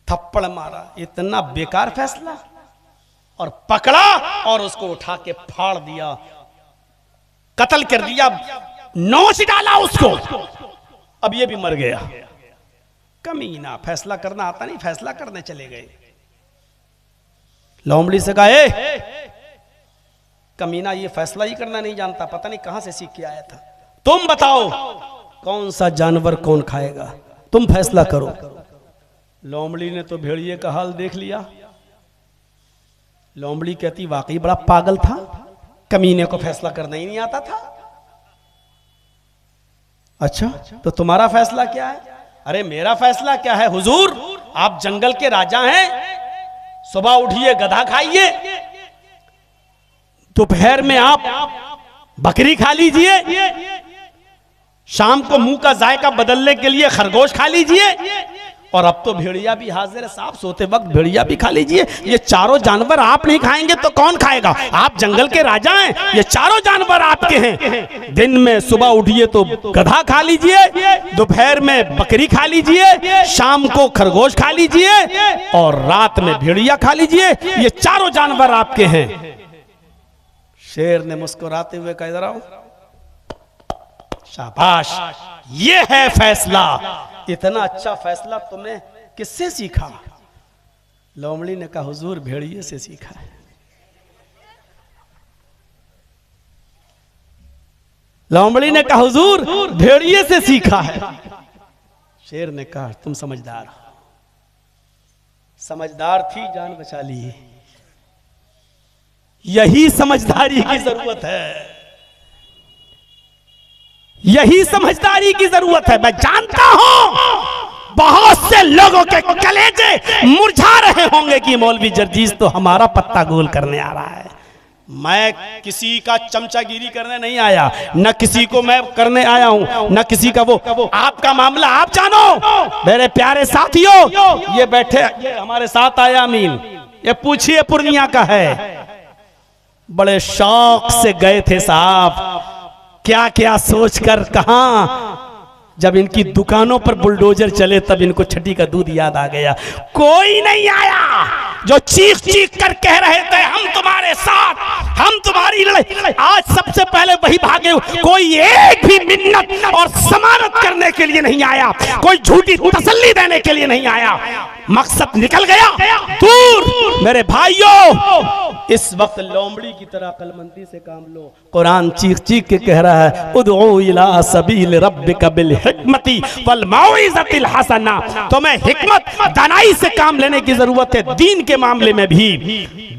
थप्पड़ मारा। इतना बेकार फैसला, और पकड़ा और उसको उठा के फाड़ दिया, कत्ल कर दिया, नोच डाला उसको। अब ये भी मर गया। कमीना, फैसला करना आता नहीं, फैसला करने चले गए। लोमड़ी से कहा, ए कमीना, ये फैसला ही करना नहीं जानता, पता नहीं कहां से सीख के आया था। तुम बताओ कौन सा जानवर कौन खाएगा, तुम फैसला करो। लोमड़ी ने तो भेड़िए का हाल देख लिया। लोमड़ी कहती वाकई बड़ा पागल था, कमीने को फैसला करना ही नहीं आता था। अच्छा, तो तुम्हारा फैसला क्या है? अरे मेरा फैसला क्या है हुजूर, आप जंगल के राजा हैं, सुबह उठिए गधा खाइए, दोपहर में आप बकरी खा लीजिए, शाम को मुंह का जायका बदलने के लिए खरगोश खा लीजिए, और अब तो भेड़िया भी हाजिर है साहब, सोते वक्त भेड़िया भी खा लीजिए। ये चारों जानवर आप नहीं खाएंगे तो कौन खाएगा? आप जंगल के राजा हैं, ये चारों जानवर आपके हैं। दिन में सुबह उठिए तो गधा खा लीजिए, दोपहर में बकरी खा लीजिए, शाम को खरगोश खा लीजिए, और रात में भेड़िया खा लीजिए। ये चारों जानवर आपके हैं। शेर ने मुस्कुराते हुए कहा, इधर आओ। शाबाश, ये है फैसला। इतना अच्छा फैसला तुमने किससे सीखा? लोमड़ी ने कहा, हुजूर भेड़िए से सीखा है। लोमड़ी ने कहा, हुजूर भेड़िए से सीखा है। शेर ने कहा, तुम समझदार हो। समझदार थी, जान बचा ली। यही समझदारी की जरूरत है, यही समझदारी की जरूरत है। मैं जानता हूं बहुत से लोगों के कलेजे मुरझा रहे होंगे कि मौलवी जर्जीस तो हमारा पत्ता गोल करने आ रहा है। मैं किसी का चमचागिरी करने नहीं आया, न किसी को मैं करने आया हूं, न किसी का वो। आपका मामला आप जानो। मेरे प्यारे साथियों, ये बैठे, ये हमारे साथ आया अमीन, ये पूछिए पूर्णिया का है, बड़े शौक से गए थे साहब, क्या क्या सोचकर कहां। जब इनकी दुकानों पर बुलडोजर चले तब इनको छठी का दूध याद आ गया। कोई नहीं आया जो चीख चीख कर कह रहे थे हम तुम्हारे साथ, हम तुम्हारी लड़ाई। आज सबसे पहले वही भागे। कोई एक भी मिन्नत और जमानत करने के लिए नहीं आया, कोई झूठी तसल्ली देने के लिए नहीं आया। मकसद निकल गया दूर। मेरे भाइयों, इस वक्त लोमड़ी की तरह अक्लमंदी से काम लो। कुरान चीख चीख के कह रहा है, उदउ इला सबील रब्बिका बिल हिकमती वल मौइज़तिल हसना। तुम्हें हिकमत, दानाई से काम लेने की जरूरत है। दीन के मामले में भी,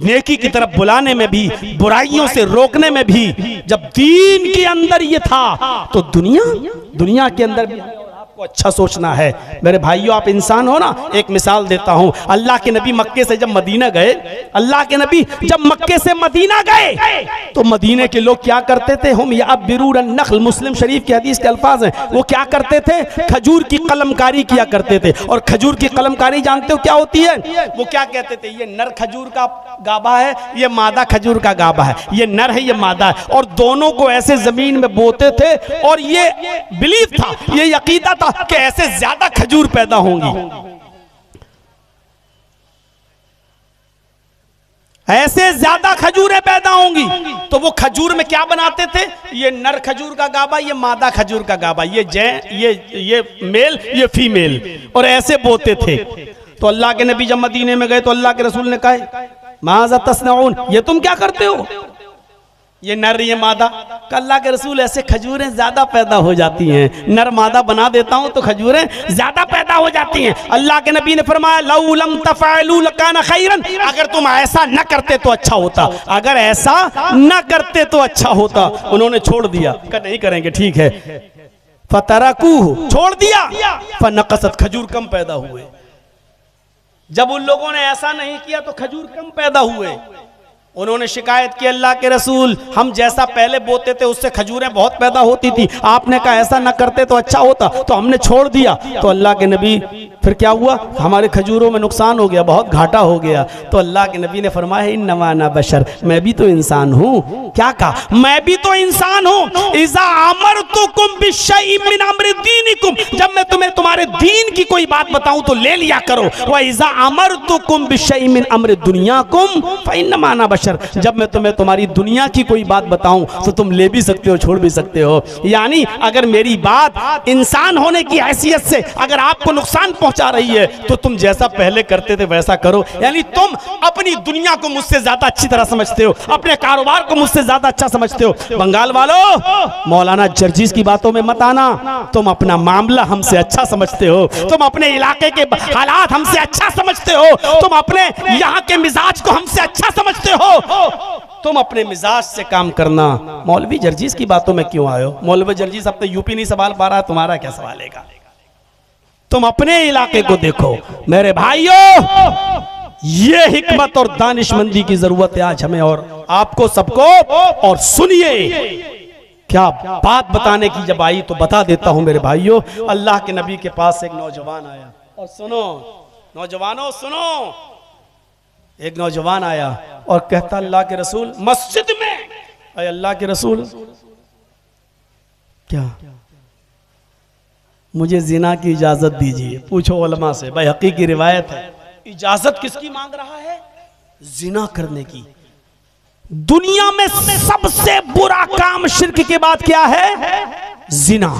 नेकी की तरफ बुलाने में भी, बुराइयों से रोकने में भी। जब दीन के अंदर ये था तो दुनिया के अंदर भी आपको अच्छा सोचना है। मेरे भाइयों, आप इंसान हो ना। एक मिसाल देता हूं। अल्लाह के नबी मक्के से जब मदीना गए, अल्लाह के नबी जब मक्के से मदीना गए तो मदीने के लोग क्या करते थे? हम या बिरूरन नख्ल, मुस्लिम शरीफ की हदीस के अल्फाज हैं। वो क्या करते थे? खजूर की कलमकारी किया करते थे। और खजूर की कलमकारी जानते हो क्या होती है? वो क्या कहते थे? ये नर खजूर का गाभा है, ये मादा खजूर का गाभा है। ये नर है, ये मादा है, और दोनों को ऐसे जमीन में बोते थे। और ये बिलीफ था, ये यकीदा था कि ऐसे ज्यादा खजूर पैदा होंगी, ऐसे ज्यादा खजूरें पैदा होंगी। तो वो खजूर में क्या बनाते थे? ये नर खजूर का गाभा, ये मादा खजूर का गाभा, ये मेल, ये फीमेल, और ऐसे बोते थे। तो अल्लाह के नबी जब मदीने में गए तो अल्लाह के रसूल ने कहा, माज़ा तस्नऊन, ये तुम क्या करते हो? ये नर, ये मादा। अल्लाह के रसूल, ऐसे खजूरें ज्यादा पैदा हो जाती हैं, नर मादा बना देता हूं तो खजूरें ज्यादा पैदा हो जाती हैं। अल्लाह के नबी ने फरमाया, लौ लम तफअलू लकान खैरन, अगर तुम ऐसा न करते तो अच्छा होता, अगर ऐसा न करते तो अच्छा होता। उन्होंने छोड़ दिया, कहा नहीं करेंगे, ठीक है। फतरकूहु, छोड़ दिया। फनक़सत, खजूर कम पैदा हुए। जब उन लोगों ने ऐसा नहीं किया तो खजूर कम पैदा हुए। उन्होंने शिकायत की, अल्लाह के रसूल हम जैसा पहले बोते थे उससे खजूरें बहुत पैदा होती थी, आपने कहा ऐसा न करते तो अच्छा होता, तो हमने छोड़ दिया। तो अल्लाह के नबी फिर क्या हुआ, हमारे खजूरों में नुकसान हो गया, बहुत घाटा हो गया। तो अल्लाह के नबी ने फरमाया इन्नमा अना बशर, मैं भी तो इंसान हूँ। क्या कहा, मैं भी तो इंसान हूँ। इज़ा अमरतुकुम बिशैइन मिन अम्रि दीनिकुम, जब मैं तुम्हें तुम्हारे दीन की कोई बात बताऊं तो ले लिया करो। व इज़ा अमरतुकुम बिशैइन मिन अम्रि दुनियाकुम फइन्नमा अना बशर, जब मैं तुम्हें तुम्हारी दुनिया की कोई बात बताऊं तो तुम ले भी सकते हो, छोड़ भी सकते हो। यानी अगर मेरी बात इंसान होने की हैसियत से अगर आपको नुकसान पहुंचा रही है तो तुम जैसा पहले करते थे वैसा करो। यानी तुम अपनी दुनिया को मुझसे ज्यादा अच्छी तरह समझते हो, अपने कारोबार को मुझसे ज्यादा अच्छा समझते हो। बंगाल वालों, मौलाना जर्जीस की बातों में मत आना। तुम अपना मामला हमसे अच्छा समझते हो, तुम अपने इलाके के हालात हमसे अच्छा समझते हो, तुम अपने यहाँ के मिजाज को हमसे अच्छा समझते हो। तुम अपने मिजाज से काम करना। मौलवी जर्जीस की बातों में क्यों आए हो? मौलवी जर्जीस अब तो यूपी नहीं संभाल पा रहा, तुम्हारा क्या सवाल है? तुम अपने इलाके को देखो। मेरे भाइयों, ये हिकमत और दानिशमंदी की जरूरत है आज हमें और आपको सबको। और सुनिए, क्या बात बताने की जब आई तो बता देता हूं मेरे भाइयों। अल्लाह के नबी के पास एक नौजवान आया, और सुनो नौजवानों सुनो, एक नौजवान आया और कहता अल्लाह के रसूल मस्जिद में, अरे अल्लाह के रसूल क्या, मुझे जिना की इजाजत दीजिए। पूछो उलमा से, भाई हकीकी रिवायत है, इजाजत किसकी मांग रहा है? जिना करने की। दुनिया में सबसे बुरा काम शिर्क के बाद क्या है? जिना।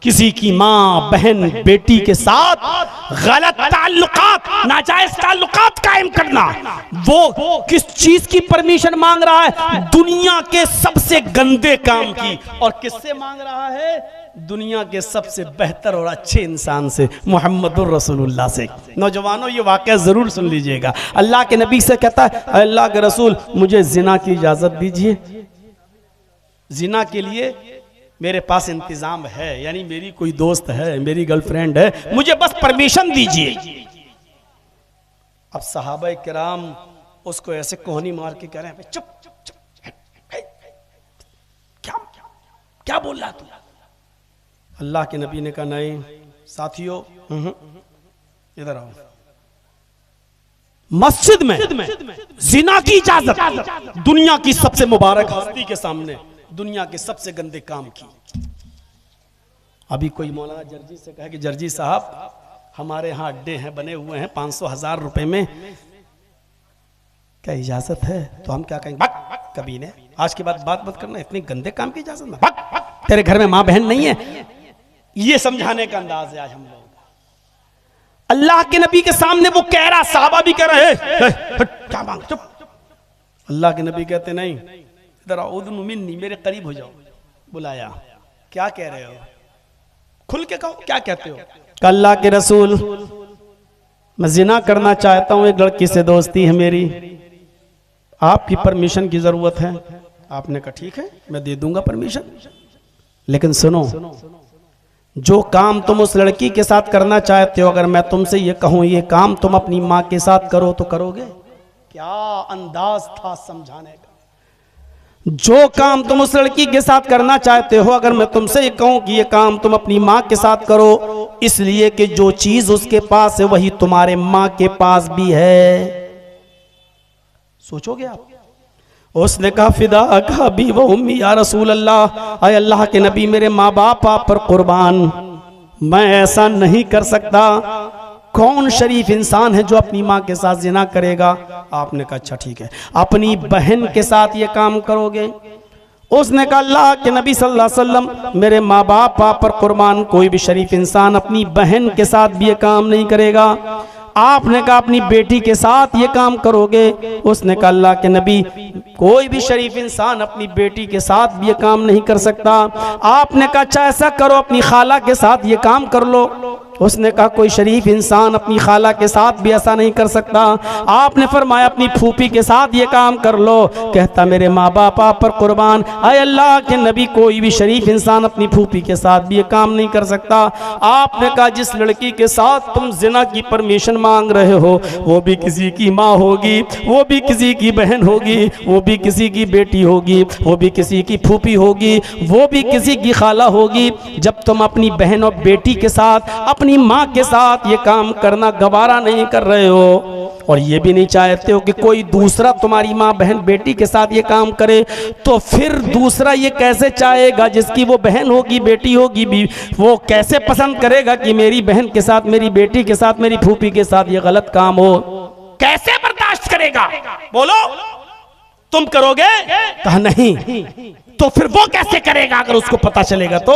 किसी की माँ बहन बेटी के साथ गलत ताल्लुकात, नाजायज ताल्लुकात कायम करना। वो किस चीज की परमिशन मांग रहा है? दुनिया के सबसे गंदे काम की। और किससे मांग रहा है? दुनिया के सबसे बेहतर और अच्छे इंसान से, मुहम्मदुर रसूलुल्लाह से। नौजवानों, ये वाकया जरूर सुन लीजिएगा। अल्लाह के नबी से कहता है अल्लाह के रसूल मुझे जिना की इजाजत दीजिए। जिना के लिए मेरे पास इंतजाम है, यानी मेरी कोई दोस्त है, मेरी गर्लफ्रेंड है, मुझे बस परमिशन दीजिए। अब सहाबा किराम उसको ऐसे कोहनी मार के कह रहे हैं चुप चुप चुप, क्या क्या बोल रहा तू? अल्लाह के नबी ने कहा नहीं साथियों, इधर आओ। मस्जिद में जिना की इजाजत, दुनिया की सबसे मुबारक हस्ती के सामने दुनिया के सबसे गंदे काम की। अभी कोई मौलाना जर्जी से कहे कि जर्जी साहब हमारे यहाँ अड्डे हैं बने हुए हैं 500,000 रुपए में, क्या इजाजत है? तो हम क्या कहेंगे? भक कभी ने, आज के बाद बात मत करना, इतने गंदे काम की इजाजत ना, भक तेरे घर में माँ बहन नहीं है। ये समझाने का अंदाज है आज हम लोग। अल्लाह के नबी के सामने वो कह रहा, साहबा भी कह रहे हैं क्या मांग, चुप। अल्लाह के नबी कहते नहीं, इधर आओ, उदनु मिन्नी, मेरे करीब हो जाओ। बुलाया, क्या कह रहे हो? खुल के कहो, क्या कहते हो? अल्लाह के रसूल मैं जिना करना चाहता हूं, एक लड़की से दोस्ती है मेरी, आपकी परमिशन की जरूरत है। आपने कहा ठीक है मैं दे दूंगा परमिशन, लेकिन सुनो, जो काम तुम उस लड़की के साथ करना चाहते हो, अगर मैं तुमसे ये कहूं ये काम तुम अपनी माँ के साथ करो तो करोगे? क्या अंदाज था समझाने का। जो काम तुम उस लड़की के साथ करना चाहते हो, अगर मैं तुमसे ये कहूं कि ये काम तुम अपनी माँ के साथ करो, इसलिए कि जो चीज उसके पास है वही तुम्हारे माँ के पास भी है। सोचोगे आप? उसने कहा फिदा का भी वो उम्मी या रसूल अल्लाह, अय अल्लाह के नबी मेरे माँ बाप आप पर कुर्बान, मैं ऐसा नहीं कर सकता। कौन शरीफ इंसान है जो अपनी माँ के साथ जिना करेगा? आपने कहा अच्छा ठीक है, अपनी बहन के साथ ये काम करोगे? उसने कहा अल्लाह के नबी सल्लल्लाहु अलैहि वसल्लम मेरे माँ बाप आप पर कुर्बान, कोई भी शरीफ इंसान अपनी बहन के साथ भी ये काम नहीं करेगा। आपने कहा अपनी बेटी के साथ ये काम करोगे? उसने कहा अल्लाह के नबी कोई भी शरीफ इंसान अपनी बेटी के साथ भी ये काम नहीं कर सकता। आपने कहा अच्छा ऐसा करो, अपनी खाला के साथ ये काम कर लो। उसने कहा कोई शरीफ इंसान अपनी खाला के साथ भी ऐसा नहीं कर सकता। आपने फरमाया अपनी फूफी के साथ ये काम कर लो। कहता मेरे माँ बाप आप पर कुर्बान, आए अल्लाह के नबी कोई भी शरीफ इंसान अपनी फूफी के साथ भी ये काम नहीं कर सकता। आपने कहा जिस लड़की के साथ तुम जिना की परमिशन मांग रहे हो वो भी किसी की माँ होगी, वो भी किसी की बहन होगी, वो भी किसी की बेटी होगी, वो भी किसी की फूफी होगी, वो भी किसी की खाला होगी। जब तुम अपनी बहन और बेटी के साथ अपनी माँ के साथ ये काम करना गवारा नहीं कर रहे हो और ये भी नहीं चाहते हो कि कोई दूसरा तुम्हारी माँ बहन बेटी के साथ ये काम करे, तो फिर दूसरा ये कैसे चाहेगा जिसकी वो बहन होगी बेटी होगी भी, वो कैसे पसंद करेगा कि मेरी बहन के साथ मेरी बेटी के साथ मेरी फूफी के साथ ये गलत काम हो? कैसे बर्दाश्त करेगा? बोलो तुम करोगे? कहा नहीं। तो फिर वो कैसे करेगा अगर उसको पता चलेगा तो?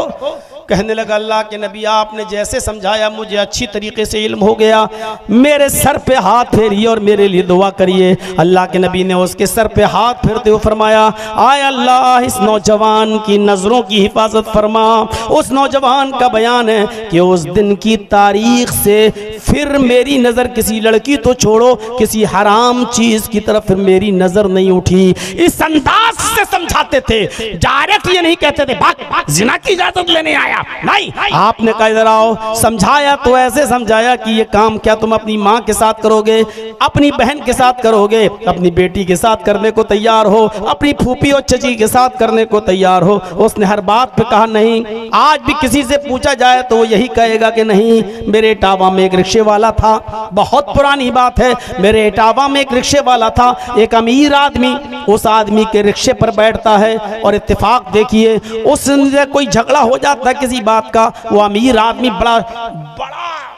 कहने लगा अल्लाह के नबी आपने जैसे समझाया मुझे अच्छी तरीके से इल्म हो गया, मेरे सर पे हाथ फेरिए और मेरे लिए दुआ करिए। अल्लाह के नबी ने उसके सर पे हाथ फेरते हुए फरमाया आय अल्लाह इस नौजवान की नज़रों की हिफाजत फरमा। उस नौजवान का बयान है कि उस दिन की तारीख से फिर मेरी नज़र किसी लड़की तो छोड़ो किसी हराम चीज़ की तरफ फिर मेरी नज़र नहीं उठी। इस अंदाज से समझाते थे, डायरेक्ट ये नहीं कहते थे भाग जिना की इजाजत लेने आया, नहीं। आपने कहा इधर आओ, समझाया तो ऐसे समझाया कि ये काम क्या तुम अपनी माँ के साथ करोगे, अपनी बहन के साथ करोगे, अपनी बेटी के साथ करने को तैयार हो, अपनी फूफी और चची के साथ करने को तैयार हो। उसने हर बात पे कहा नहीं। आज भी किसी से पूछा जाए तो वो यही कहेगा कि नहीं। मेरे इटावा में एक रिक्शे वाला था, बहुत पुरानी बात है, मेरे इटावा में एक रिक्शे वाला था, एक अमीर आदमी उस आदमी के रिक्शे पर बैठता है और इत्तेफाक देखिए उससे कोई झगड़ा हो जाता है किसी बात का। वो अमीर आदमी बड़ा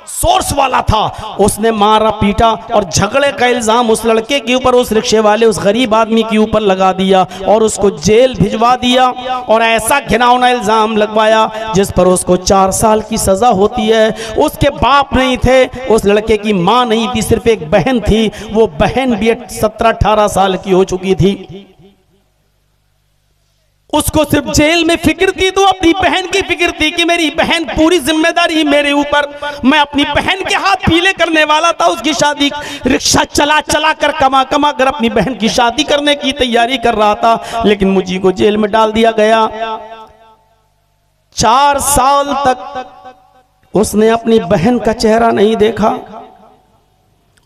सोर्स वाला था, उसने मारा पीटा और झगड़े का इल्जाम उस लड़के के ऊपर, उस रिक्शे वाले उस गरीब आदमी के ऊपर लगा दिया और उसको जेल भिजवा दिया और ऐसा घिनौना इल्जाम लगवाया जिस पर उसको 4 साल की सजा होती है। उसके बाप नहीं थे, उस लड़के की माँ नहीं थी, सिर्फ एक बहन थी। वो बहन भी 17-18 साल की हो चुकी थी। उसको सिर्फ जेल में फिक्र थी तो अपनी बहन की फिक्र थी कि मेरी बहन पूरी जिम्मेदारी मेरे ऊपर, मैं अपनी बहन के हाथ पीले करने वाला था। उसकी शादी रिक्शा चला चला कर कमा कर अपनी बहन की शादी करने की तैयारी कर रहा था, लेकिन मुझे को जेल में डाल दिया गया। 4 साल तक उसने अपनी बहन का चेहरा नहीं देखा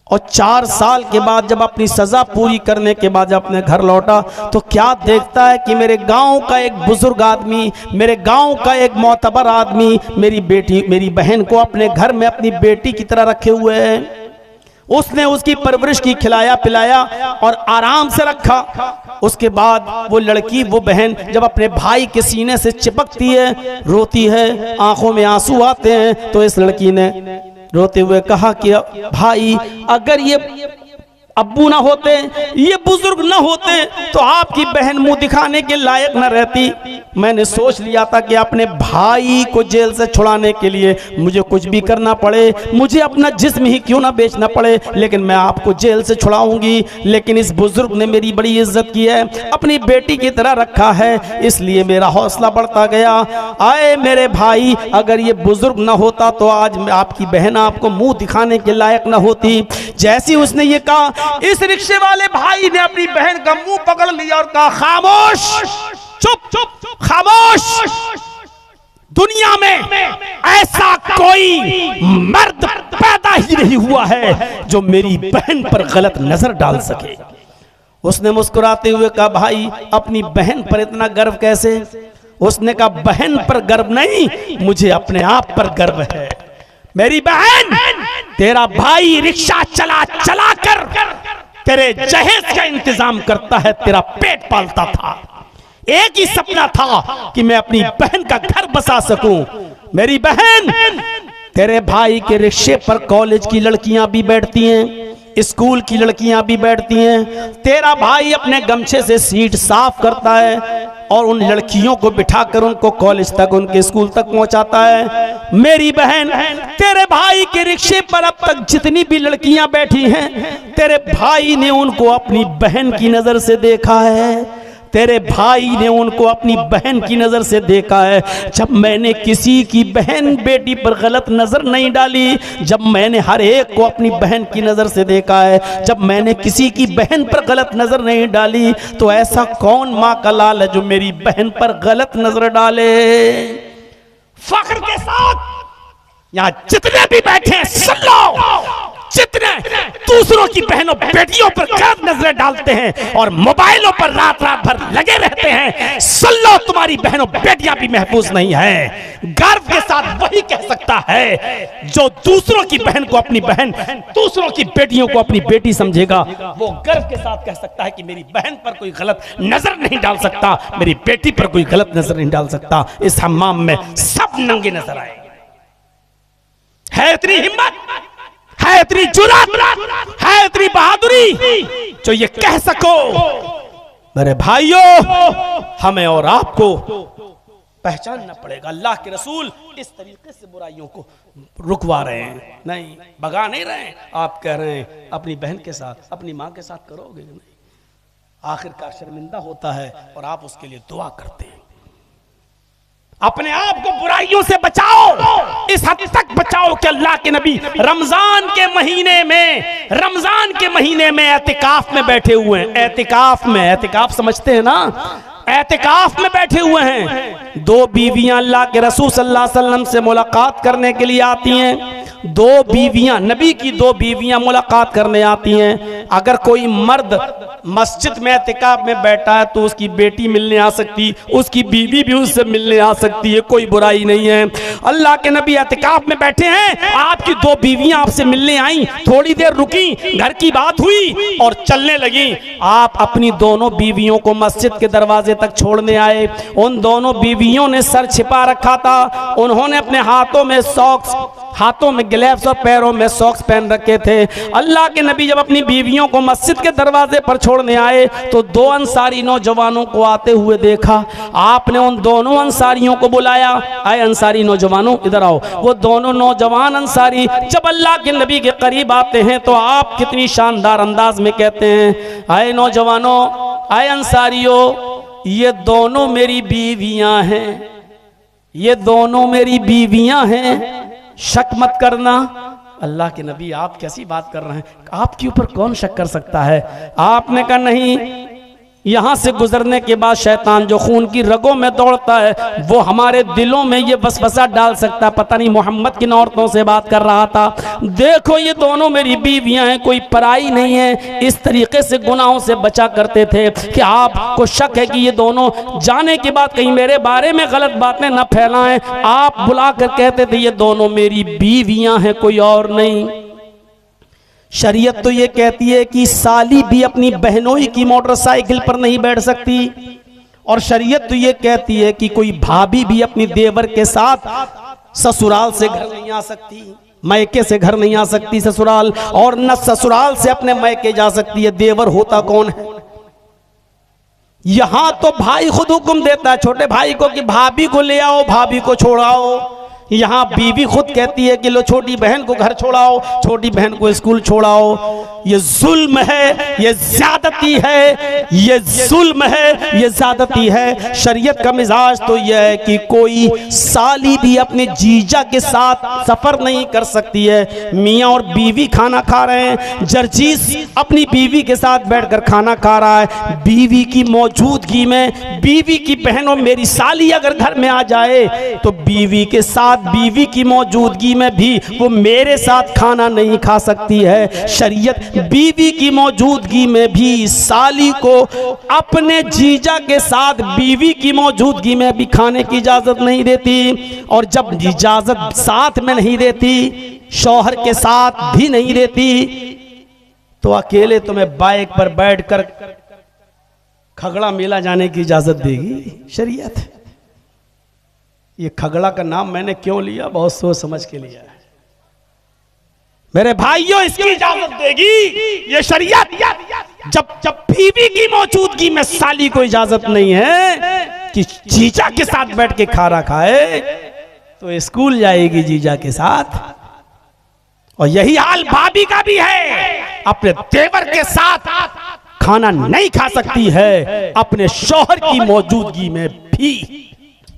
और 4 साल के बाद जब अपनी सजा पूरी करने के बाद जब अपने घर लौटा तो क्या देखता है कि मेरे गांव का एक बुजुर्ग आदमी, मेरे गांव का एक मोतबर आदमी मेरी बहन को अपने घर में अपनी बेटी की तरह रखे हुए हैं। उसने उसकी परवरिश की, खिलाया पिलाया और आराम से रखा। उसके बाद वो लड़की, वो बहन जब अपने भाई के सीने से चिपकती है, रोती है, आंखों में आंसू आते हैं, तो इस लड़की ने रोते हुए कहा कि भाई अगर ये अब्बू ना होते, ये बुजुर्ग ना होते तो आपकी बहन मुंह दिखाने के लायक न रहती। मैंने सोच लिया था कि अपने भाई को जेल से छुड़ाने के लिए मुझे कुछ भी करना पड़े, मुझे अपना जिस्म ही क्यों ना बेचना पड़े, लेकिन मैं आपको जेल से छुड़ाऊंगी। लेकिन इस बुजुर्ग ने मेरी बड़ी इज्जत की है, अपनी बेटी की तरह रखा है, इसलिए मेरा हौसला बढ़ता गया। आए मेरे भाई, अगर ये बुजुर्ग ना होता तो आज आपकी बहन आपको मुंह दिखाने के लायक ना होती। जैसी उसने ये कहा, इस रिक्शे वाले भाई ने अपनी बहन का मुंह पकड़ लिया और कहा खामोश, चुप चुप खामोश। दुनिया में ऐसा कोई मर्द पैदा ही नहीं हुआ है जो मेरी बहन पर गलत नजर डाल सके। उसने मुस्कुराते हुए कहा भाई अपनी बहन पर इतना गर्व कैसे? उसने कहा बहन पर गर्व नहीं, मुझे अपने आप पर गर्व है। मेरी बहन, तेरा भाई रिक्शा चला चला कर तेरे जहेज का इंतजाम करता है, तेरा पेट पालता था। एक ही सपना था कि मैं अपनी बहन का घर बसा सकूं। मेरी बहन, तेरे भाई के रिक्शे पर कॉलेज की लड़कियां भी बैठती हैं, स्कूल की लड़कियां भी बैठती हैं। तेरा भाई अपने गमछे से सीट साफ करता है और उन लड़कियों को बिठाकर उनको कॉलेज तक, उनके स्कूल तक पहुंचाता है। मेरी बहन, तेरे भाई के रिक्शे पर अब तक जितनी भी लड़कियां बैठी हैं, तेरे भाई ने उनको अपनी बहन की नजर से देखा है। तेरे भाई ने उनको अपनी बहन की नज़र से देखा है। जब मैंने किसी की बहन बेटी पर गलत नज़र नहीं डाली, जब मैंने हर एक को अपनी बहन की नज़र से देखा है, जब मैंने किसी की बहन पर गलत नज़र नहीं डाली, तो ऐसा कौन माँ का लाल है जो मेरी बहन पर गलत नज़र डाले। फख्र के साथ यहां जितने भी बैठे हैं सुन लो, जितने दूसरों की बहनों बेटियों पर गलत नजरें डालते हैं और मोबाइलों पर रात रात भर लगे रहते हैं, सुन लो तुम्हारी बहनों बेटियां भी महफूज नहीं है। गर्व के साथ वही कह सकता है जो दूसरों की बहन को अपनी बहन, दूसरों की बेटियों को अपनी बेटी समझेगा, वो गर्व के साथ कह सकता है कि मेरी बहन पर कोई गलत नजर नहीं डाल सकता, मेरी बेटी पर कोई गलत नजर नहीं डाल सकता। इस हम्माम में सब नंगे नजर आएंगे। है इतनी हिम्मत, है इतनी जुर्रत, है इतनी बहादुरी जो ये कह सको मेरे भाइयों हमें और आपको पहचानना पड़ेगा। अल्लाह के रसूल इस तरीके से बुराइयों को रुकवा रहे हैं, नहीं भगा नहीं रहे हैं। आप कह रहे हैं अपनी बहन के साथ, अपनी माँ के साथ करोगे नहीं, आखिरकार शर्मिंदा होता है और आप उसके लिए दुआ करते हैं। अपने आप को बुराइयों से बचाओ, इस हद तक बचाओ कि अल्लाह के नबी रमजान के महीने में एतिकाफ में बैठे हुए हैं। एतिकाफ में, एतिकाफ समझते हैं ना, एतिकाफ में बैठे हुए हैं। दो बीवियां अल्लाह के रसूल सल्लल्लाहु अलैहि वसल्लम से मुलाकात करने के लिए आती हैं। दो बीवियां, नबी की दो बीवियां मुलाकात करने आती हैं। अगर कोई मर्द मस्जिद में एतिकाफ में बैठा है तो उसकी बेटी मिलने आ सकती, उसकी बीवी भी उससे मिलने आ सकती है, कोई बुराई नहीं है। अल्लाह के नबी एतिकाफ में बैठे हैं, आपकी दो बीवियां आपसे मिलने आई, थोड़ी देर रुकी, घर की बात हुई और चलने लगी। आप अपनी दोनों बीवियों को मस्जिद के दरवाजे तक छोड़ने आए। उन दोनों बीवियों ने सर छिपा रखा था, उन्होंने अपने हाथों में सॉक्स, हाथों में ग्लव्स और पैरों में सॉक्स पहन रखे थे। अल्लाह के नबी जब अपनी बीवियों को मस्जिद के दरवाजे पर छोड़ने आए तो दो अंसारी नौजवानों को आते हुए देखा। आपने उन दोनों अंसारियों को बुलाया, आए अंसारी नौजवानों इधर आओ। वो दोनों नौजवान अंसारी जब अल्लाह के नबी के करीब आते हैं तो आप कितनी शानदार अंदाज में कहते हैं, आए नौजवानों, आए अंसारियों, ये दोनों मेरी बीवियां हैं, ये दोनों मेरी बीवियां हैं, शक मत करना। अल्लाह के नबी आप कैसी बात कर रहे हैं, आपके ऊपर कौन शक कर सकता है। आपने कहा नहीं, यहां से गुजरने के बाद शैतान जो खून की रगों में दौड़ता है वो हमारे दिलों में ये वसवसा डाल सकता। पता नहीं मोहम्मद किन औरतों से बात कर रहा था। देखो ये दोनों मेरी बीवियां हैं, कोई पराई नहीं है। इस तरीके से गुनाहों से बचा करते थे कि आपको शक है कि ये दोनों जाने के बाद कहीं मेरे बारे में गलत बातें न फैलाएं। आप बुलाकर कहते थे ये दोनों मेरी बीवियां हैं, कोई और नहीं। शरीयत तो ये कहती है कि साली भी अपनी बहनोई की मोटरसाइकिल पर नहीं बैठ सकती, और शरीयत तो ये कहती है कि कोई भाभी भी अपनी देवर के साथ ससुराल से घर नहीं आ सकती, मैके से घर नहीं आ सकती ससुराल, और न ससुराल से अपने मैके जा सकती है। देवर होता कौन है? यहां तो भाई खुद हुक्म देता है छोटे भाई को कि भाभी को ले आओ, भाभी को छोड़ाओ। यहाँ बीवी खुद कहती है कि लो छोटी बहन को घर छोड़ाओ, छोटी बहन को स्कूल छोड़ाओ। ये जुल्म है, ये ज्यादती है, ये जुल्म है, ये ज्यादती है। शरीयत का मिजाज तो यह है कि कोई साली भी अपने जीजा के साथ सफर नहीं कर सकती है। मियाँ और बीवी खाना खा रहे हैं, जरजीस अपनी बीवी के साथ बैठकर खाना खा रहा है, बीवी की मौजूदगी में बीवी की बहनों मेरी साली अगर घर में आ जाए तो बीवी के साथ, बीवी की मौजूदगी में भी वो मेरे साथ खाना नहीं खा सकती है। शरीयत बीवी की मौजूदगी में भी साली को अपने जीजा के साथ बीवी की मौजूदगी में भी खाने की इजाजत नहीं देती, और जब इजाजत साथ में नहीं देती, शौहर के साथ भी नहीं देती, तो अकेले तुम्हें बाइक पर बैठकर खगड़ा मेला जाने की इजाजत देगी शरीयत। ये खगड़ा का नाम मैंने क्यों लिया, बहुत सोच समझ के लिया है मेरे भाइयों, इसकी इजाजत देगी ये शरीयत। जब बीवी की मौजूदगी में साली को इजाजत नहीं है कि जीजा के साथ बैठ के खाना खाए, तो स्कूल जाएगी जीजा के साथ। और यही हाल भाभी का भी है, अपने देवर के साथ खाना नहीं खा सकती है अपने शौहर की मौजूदगी में भी।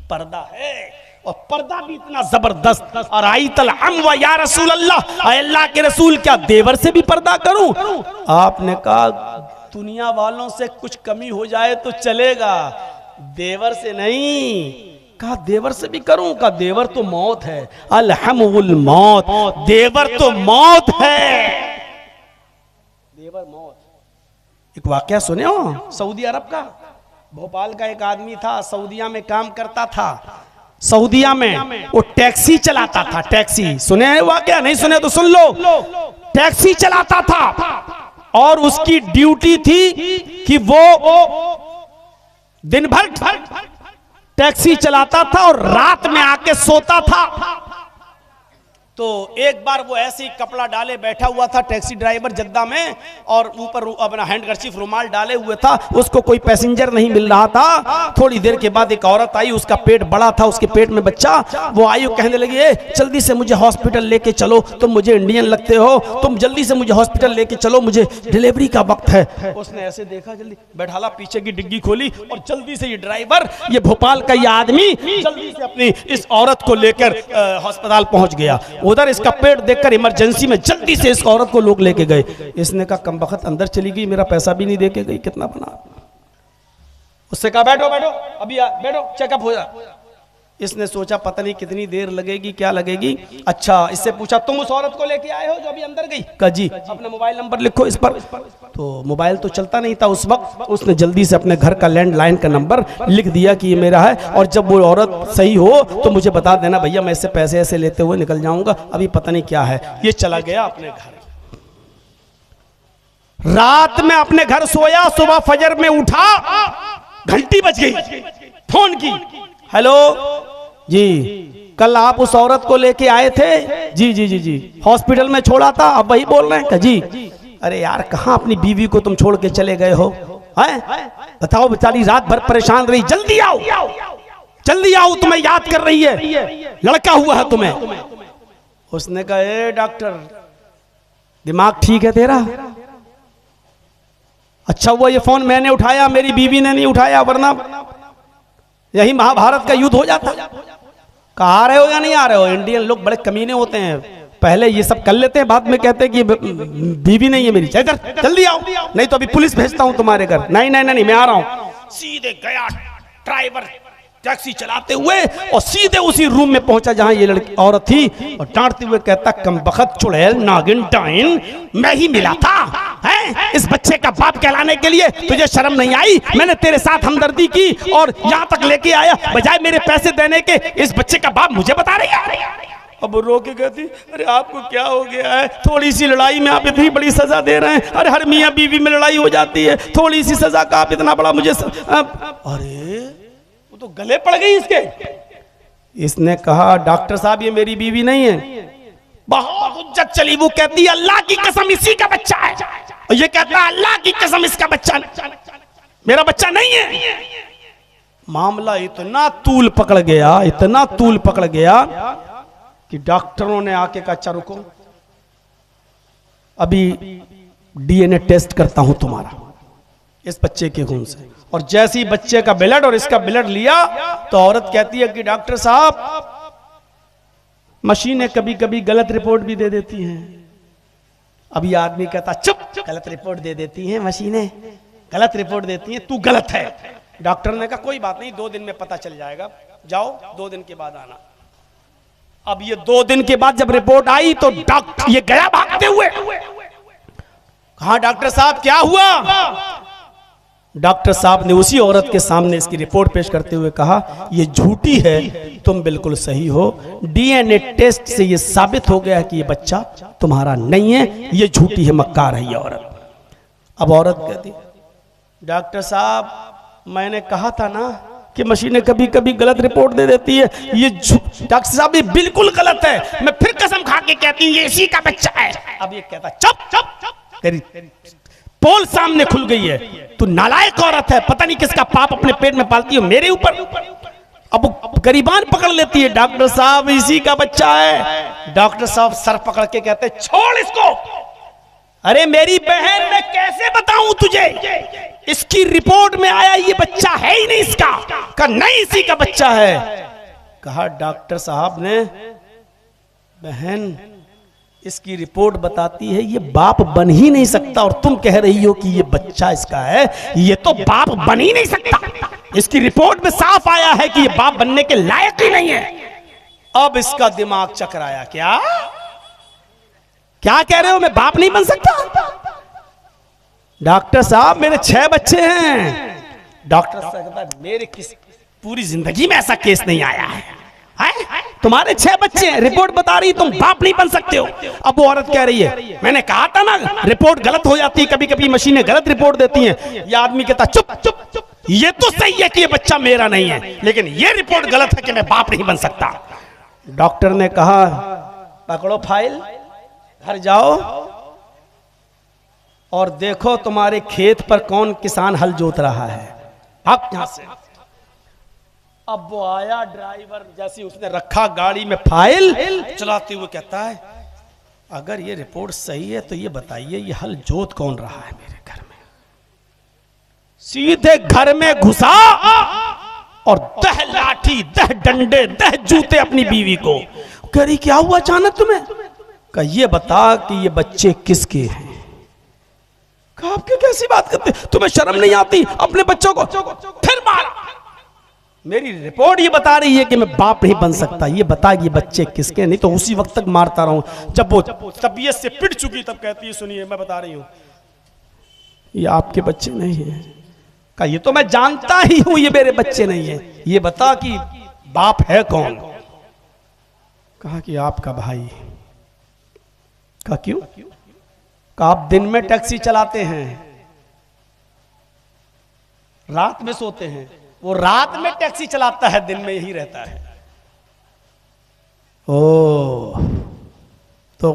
पर्दा है, और पर्दा भी इतना जबरदस्त। और आई तल व या रसूल अल्लाह, अल्लाह के रसूल क्या देवर से भी पर्दा करूं? आपने कहा दुनिया वालों से कुछ कमी हो जाए तो चलेगा, देवर से नहीं। कहा देवर से भी करूं? कहा देवर तो मौत है, अलहमुल मौत, देवर तो मौत है, देवर मौत। एक वाकया सुने हो सऊदी अरब का? भोपाल का एक आदमी था, सऊदिया में काम करता था। सऊदिया में वो टैक्सी चलाता था। टैक्सी सुने हैं वाकया? नहीं सुने तो सुन लो। टैक्सी चलाता था और उसकी ड्यूटी थी कि वो दिन भर टैक्सी चलाता था और रात में आके सोता था। तो एक बार वो ऐसे ही कपड़ा डाले बैठा हुआ था टैक्सी ड्राइवर जद्दा में, और ऊपर अपना हैंडकरचीफ रुमाल डाले हुए था। उसको कोई पैसेंजर नहीं मिल रहा था। थोड़ी देर के बाद एक औरत आई, उसका पेट बड़ा था, उसके पेट में बच्चा। वो आई, कहने लगी जल्दी से मुझे हॉस्पिटल लेके चलो, तुम मुझे इंडियन लगते हो, तुम जल्दी से मुझे हॉस्पिटल लेके चलो, मुझे डिलीवरी का वक्त है। उसने ऐसे देखा, जल्दी बैठाला, पीछे की डिग्गी खोली और जल्दी से ये ड्राइवर, ये भोपाल का ये आदमी जल्दी से अपनी इस औरत को लेकर अस्पताल पहुंच गया। उधर इसका पेट देखकर इमरजेंसी में जल्दी से इस औरत को लोग लेके गए। इसने कहा कमबख्त अंदर चली गई, मेरा पैसा भी नहीं देके गई, कितना बना। उससे कहा बैठो बैठो, अभी बैठो, चेकअप हो जा। इसने सोचा पता नहीं कितनी देर लगेगी, क्या लगेगी। अच्छा, इससे पूछा तुम उस औरत को लेके आए हो जो अभी अंदर गई? कहा जी। अपना मोबाइल नंबर लिखो इस पर। तो मोबाइल तो चलता नहीं था उस वक्त। उसने जल्दी से अपने घर का लैंडलाइन का नंबर लिख दिया कि ये मेरा है, और जब वो औरत सही हो तो मुझे बता देना भैया, मैं इससे पैसे ऐसे लेते हुए निकल जाऊंगा, अभी पता नहीं क्या है। ये चला गया अपने घर। रात में अपने घर सोया, सुबह फजर में उठा, घंटी बज गई, फोन की। हेलो जी, कल आप उस औरत को लेके आए थे? जी जी जी जी, हॉस्पिटल में छोड़ा था, अब वही बोल रहे हैं? जी। अरे यार, कहां अपनी बीवी को तुम छोड़ के चले गए हो? हैं? बताओ, बेचारी रात भर परेशान रही, जल्दी आओ, जल्दी आओ, तुम्हें याद कर रही है, लड़का हुआ है तुम्हें। उसने कहा ए डॉक्टर, दिमाग ठीक है तेरा? अच्छा हुआ ये फोन मैंने उठाया, मेरी बीवी ने नहीं उठाया, वरना यही महाभारत का युद्ध हो जाता। कहा आ रहे हो या नहीं आ रहे हो? इंडियन लोग बड़े कमीने होते हैं, पहले ये सब कर लेते हैं, बाद में कहते हैं कि बीवी नहीं है मेरी, जल्दी आओ नहीं तो अभी पुलिस भेजता हूं तुम्हारे घर। नहीं नहीं नहीं, मैं आ रहा हूं। सीधे गया ड्राइवर टैक्सी चलाते हुए और सीधे उसी रूम में पहुंचा जहां ये लड़की औरत थी, और डांटते हुए कहता कमबख्त चुड़ैल नागिन डाइन, मैं ही मिला था हैं? इस बच्चे का बाप कहलाने के लिए तुझे शर्म नहीं आई? मैंने तेरे साथ हमदर्दी की और यहां तक लेके आया, बजाय मेरे पैसे देने के इस बच्चे का बाप मुझे बता रही है। अब रो के कहती अरे आपको क्या हो गया है? थोड़ी सी लड़ाई में आप इतनी बड़ी सजा दे रहे हैं। अरे हर मियाँ बीवी में लड़ाई हो जाती है, थोड़ी सी सजा का आप इतना बड़ा मुझे अरे वो तो गले पड़ गई इसके। इसने कहा डॉक्टर साहब ये मेरी बीवी नहीं है। बहुत हुज्जत चली, वो कहती है अल्लाह की कसम इसी का बच्चा है, और ये कहता है अल्लाह की कसम इसका बच्चा मेरा बच्चा नहीं है। मामला इतना तूल पकड़ गया, इतना तूल पकड़ गया कि डॉक्टरों ने आके कहा अच्छा रुको, अभी डीएनए टेस्ट करता हूं तुम्हारा इस बच्चे के खून से। और जैसे ही बच्चे का ब्लड और इसका ब्लड लिया तो औरत कहती है कि डॉक्टर साहब मशीनें कभी कभी गलत रिपोर्ट भी दे देती हैं। अभी आदमी कहता चुप, गलत रिपोर्ट दे देती हैं मशीनें, गलत रिपोर्ट देती हैं, तू गलत है। डॉक्टर ने कहा कोई बात नहीं, 2 दिन में पता चल जाएगा, जाओ 2 दिन के बाद आना। अब ये 2 दिन के बाद जब रिपोर्ट आई तो डॉक्टर ये गया भागते हुए, कहा डॉक्टर साहब क्या हुआ? डॉक्टर साहब ने उसी औरत के सामने इसकी रिपोर्ट पेश करते हुए कहा ये झूठी है, तुम बिल्कुल सही हो, डीएनए टेस्ट से ये साबित हो गया है कि ये बच्चा तुम्हारा नहीं है, ये झूठी है, मक्कार है ये औरत। अब औरत कहती डॉक्टर साहब मैंने कहा था ना कि मशीनें कभी कभी गलत रिपोर्ट दे देती है, ये डॉक्टर साहब ये बिल्कुल गलत है, मैं फिर कसम खा के कहती हूँ ये इसी का बच्चा है। अब ये कहता चुप चुप, तेरी पोल सामने खुल गई है, तू नालायक औरत है, पता नहीं किसका पाप अपने पेट में पालती हो मेरे ऊपर। अब गरीबान पकड़ लेती है डॉक्टर साहब इसी का बच्चा है। डॉक्टर साहब सर पकड़ के कहते छोड़ इसको, अरे मेरी बहन, मैं कैसे बताऊं तुझे, इसकी रिपोर्ट में आया ये बच्चा है ही नहीं इसका। कहा नहीं, इसी का बच्चा है। कहा डॉक्टर साहब ने, बहन इसकी रिपोर्ट बताती है ये बाप बन ही नहीं सकता, और तुम कह रही हो कि ये बच्चा इसका है। ये तो बाप बन ही नहीं सकता, इसकी रिपोर्ट में साफ आया है कि ये बाप बनने के लायक ही नहीं है। अब इसका दिमाग चकराया। क्या क्या कह रहे हो, मैं बाप नहीं बन सकता? डॉक्टर साहब मेरे 6 बच्चे हैं। डॉक्टर साहब कहता है मेरे पूरी जिंदगी में ऐसा केस नहीं आया है। तुम्हारे 6 बच्चे हैं, रिपोर्ट बता रही तुम बाप नहीं बन सकते हो। अब वो औरत कह रही है मैंने कहा था ना, रिपोर्ट गलत हो जाती है, कभी कभी मशीनें गलत रिपोर्ट देती हैं। ये आदमी कहता चुप चुप चुप, ये तो सही है कि ये बच्चा मेरा नहीं है, लेकिन ये रिपोर्ट गलत है कि मैं बाप नहीं बन सकता। डॉक्टर ने कहा पकड़ो फाइल, घर जाओ और देखो तुम्हारे खेत पर कौन किसान हल जोत रहा है। भाग यहां से। अब वो आया ड्राइवर, जैसे उसने रखा गाड़ी में फाइल, चलाते हुए कहता है अगर ये रिपोर्ट सही है तो ये बताइए ये हल जोत कौन रहा है मेरे घर में। सीधे घर में घुसा और 10 लाठी, 10 डंडे, 10 जूते अपनी बीवी को। कह रही क्या हुआ अचानक तुम्हें? कहा ये बता कि ये बच्चे किसके हैं। कहा आप कैसी बात करते, तुम्हें शर्म नहीं आती? अपने बच्चों को फिर मारा। मेरी रिपोर्ट ये बता रही है कि मैं बाप नहीं बन सकता, ये बता ये बच्चे किसके। नहीं तो उसी वक्त तक मारता रहूं। जब वो तबीयत से पिट चुकी तब कहती है सुनिए मैं बता रही हूं ये आपके बच्चे नहीं है। कहा ये तो मैं जानता ही हूं ये मेरे बच्चे नहीं है, ये बता कि बाप है कौन। कहा कि आपका भाई। कहा क्यों? कहा आप दिन में टैक्सी चलाते हैं, रात में सोते हैं। वो रात में टैक्सी चलाता है, दिन में यही रहता है। ओ तो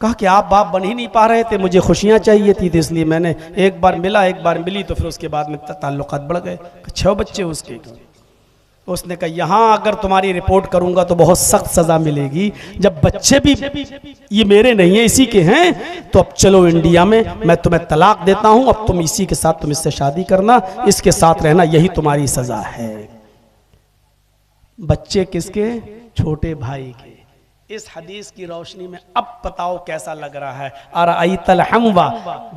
कहा कि आप बाप बन ही नहीं पा रहे थे, मुझे खुशियां चाहिए थी, तो इसलिए मैंने एक बार मिला, एक बार मिली, तो फिर उसके बाद में ताल्लुकात बढ़ गए। 6 बच्चे उसके। उसने कहा यहां अगर तुम्हारी रिपोर्ट करूंगा तो बहुत सख्त सजा मिलेगी। जब बच्चे भी ये मेरे नहीं है इसी के हैं, तो अब चलो इंडिया में मैं तुम्हें तलाक देता हूं, अब तुम इसी के साथ तुम इससे शादी करना, इसके साथ रहना, यही तुम्हारी सजा है। बच्चे किसके? छोटे भाई के। इस हदीस की रोशनी में अब बताओ कैसा लग रहा है। अरअयतल हमवा,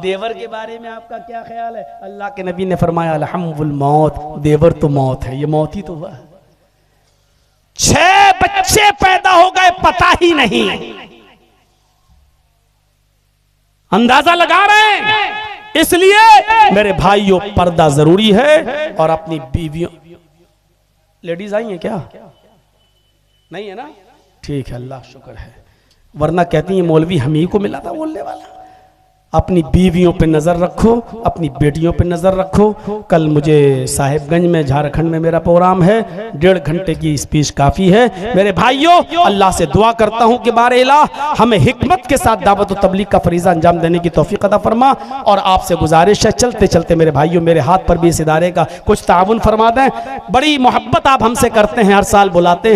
देवर के बारे में आपका क्या ख्याल है? अल्लाह के नबी ने फरमाया अलहमुल मौत, देवर तो मौत है, ये मौत ही तो हुआ। 6 बच्चे पैदा हो गए पता ही नहीं। अंदाजा लगा रहे हैं। इसलिए मेरे भाइयों पर्दा जरूरी है। और अपनी बीवियों, लेडीज आई हैं क्या? नहीं है ना? ठीक है, अल्लाह शुक्र है, वरना कहती है मौलवी हम ही को मिला था बोलने वाला। अपनी बीवियों पे नज़र रखो, अपनी बेटियों पे नज़र रखो। कल मुझे साहिबगंज में झारखंड में मेरा प्रोग्राम है, 1.5 घंटे की स्पीच काफ़ी है। मेरे भाइयों अल्लाह से दुआ करता हूँ कि बारे इलाह हमें हिकमत के साथ दावत व तबलीग का फरीज़ा अंजाम देने की तौफीक अता फरमा। और आपसे गुजारिश है चलते चलते मेरे भाइयों मेरे हाथ पर भी इस इदारे का कुछ ताउन फरमा दें। बड़ी मोहब्बत आप हमसे करते हैं, हर साल बुलाते हैं।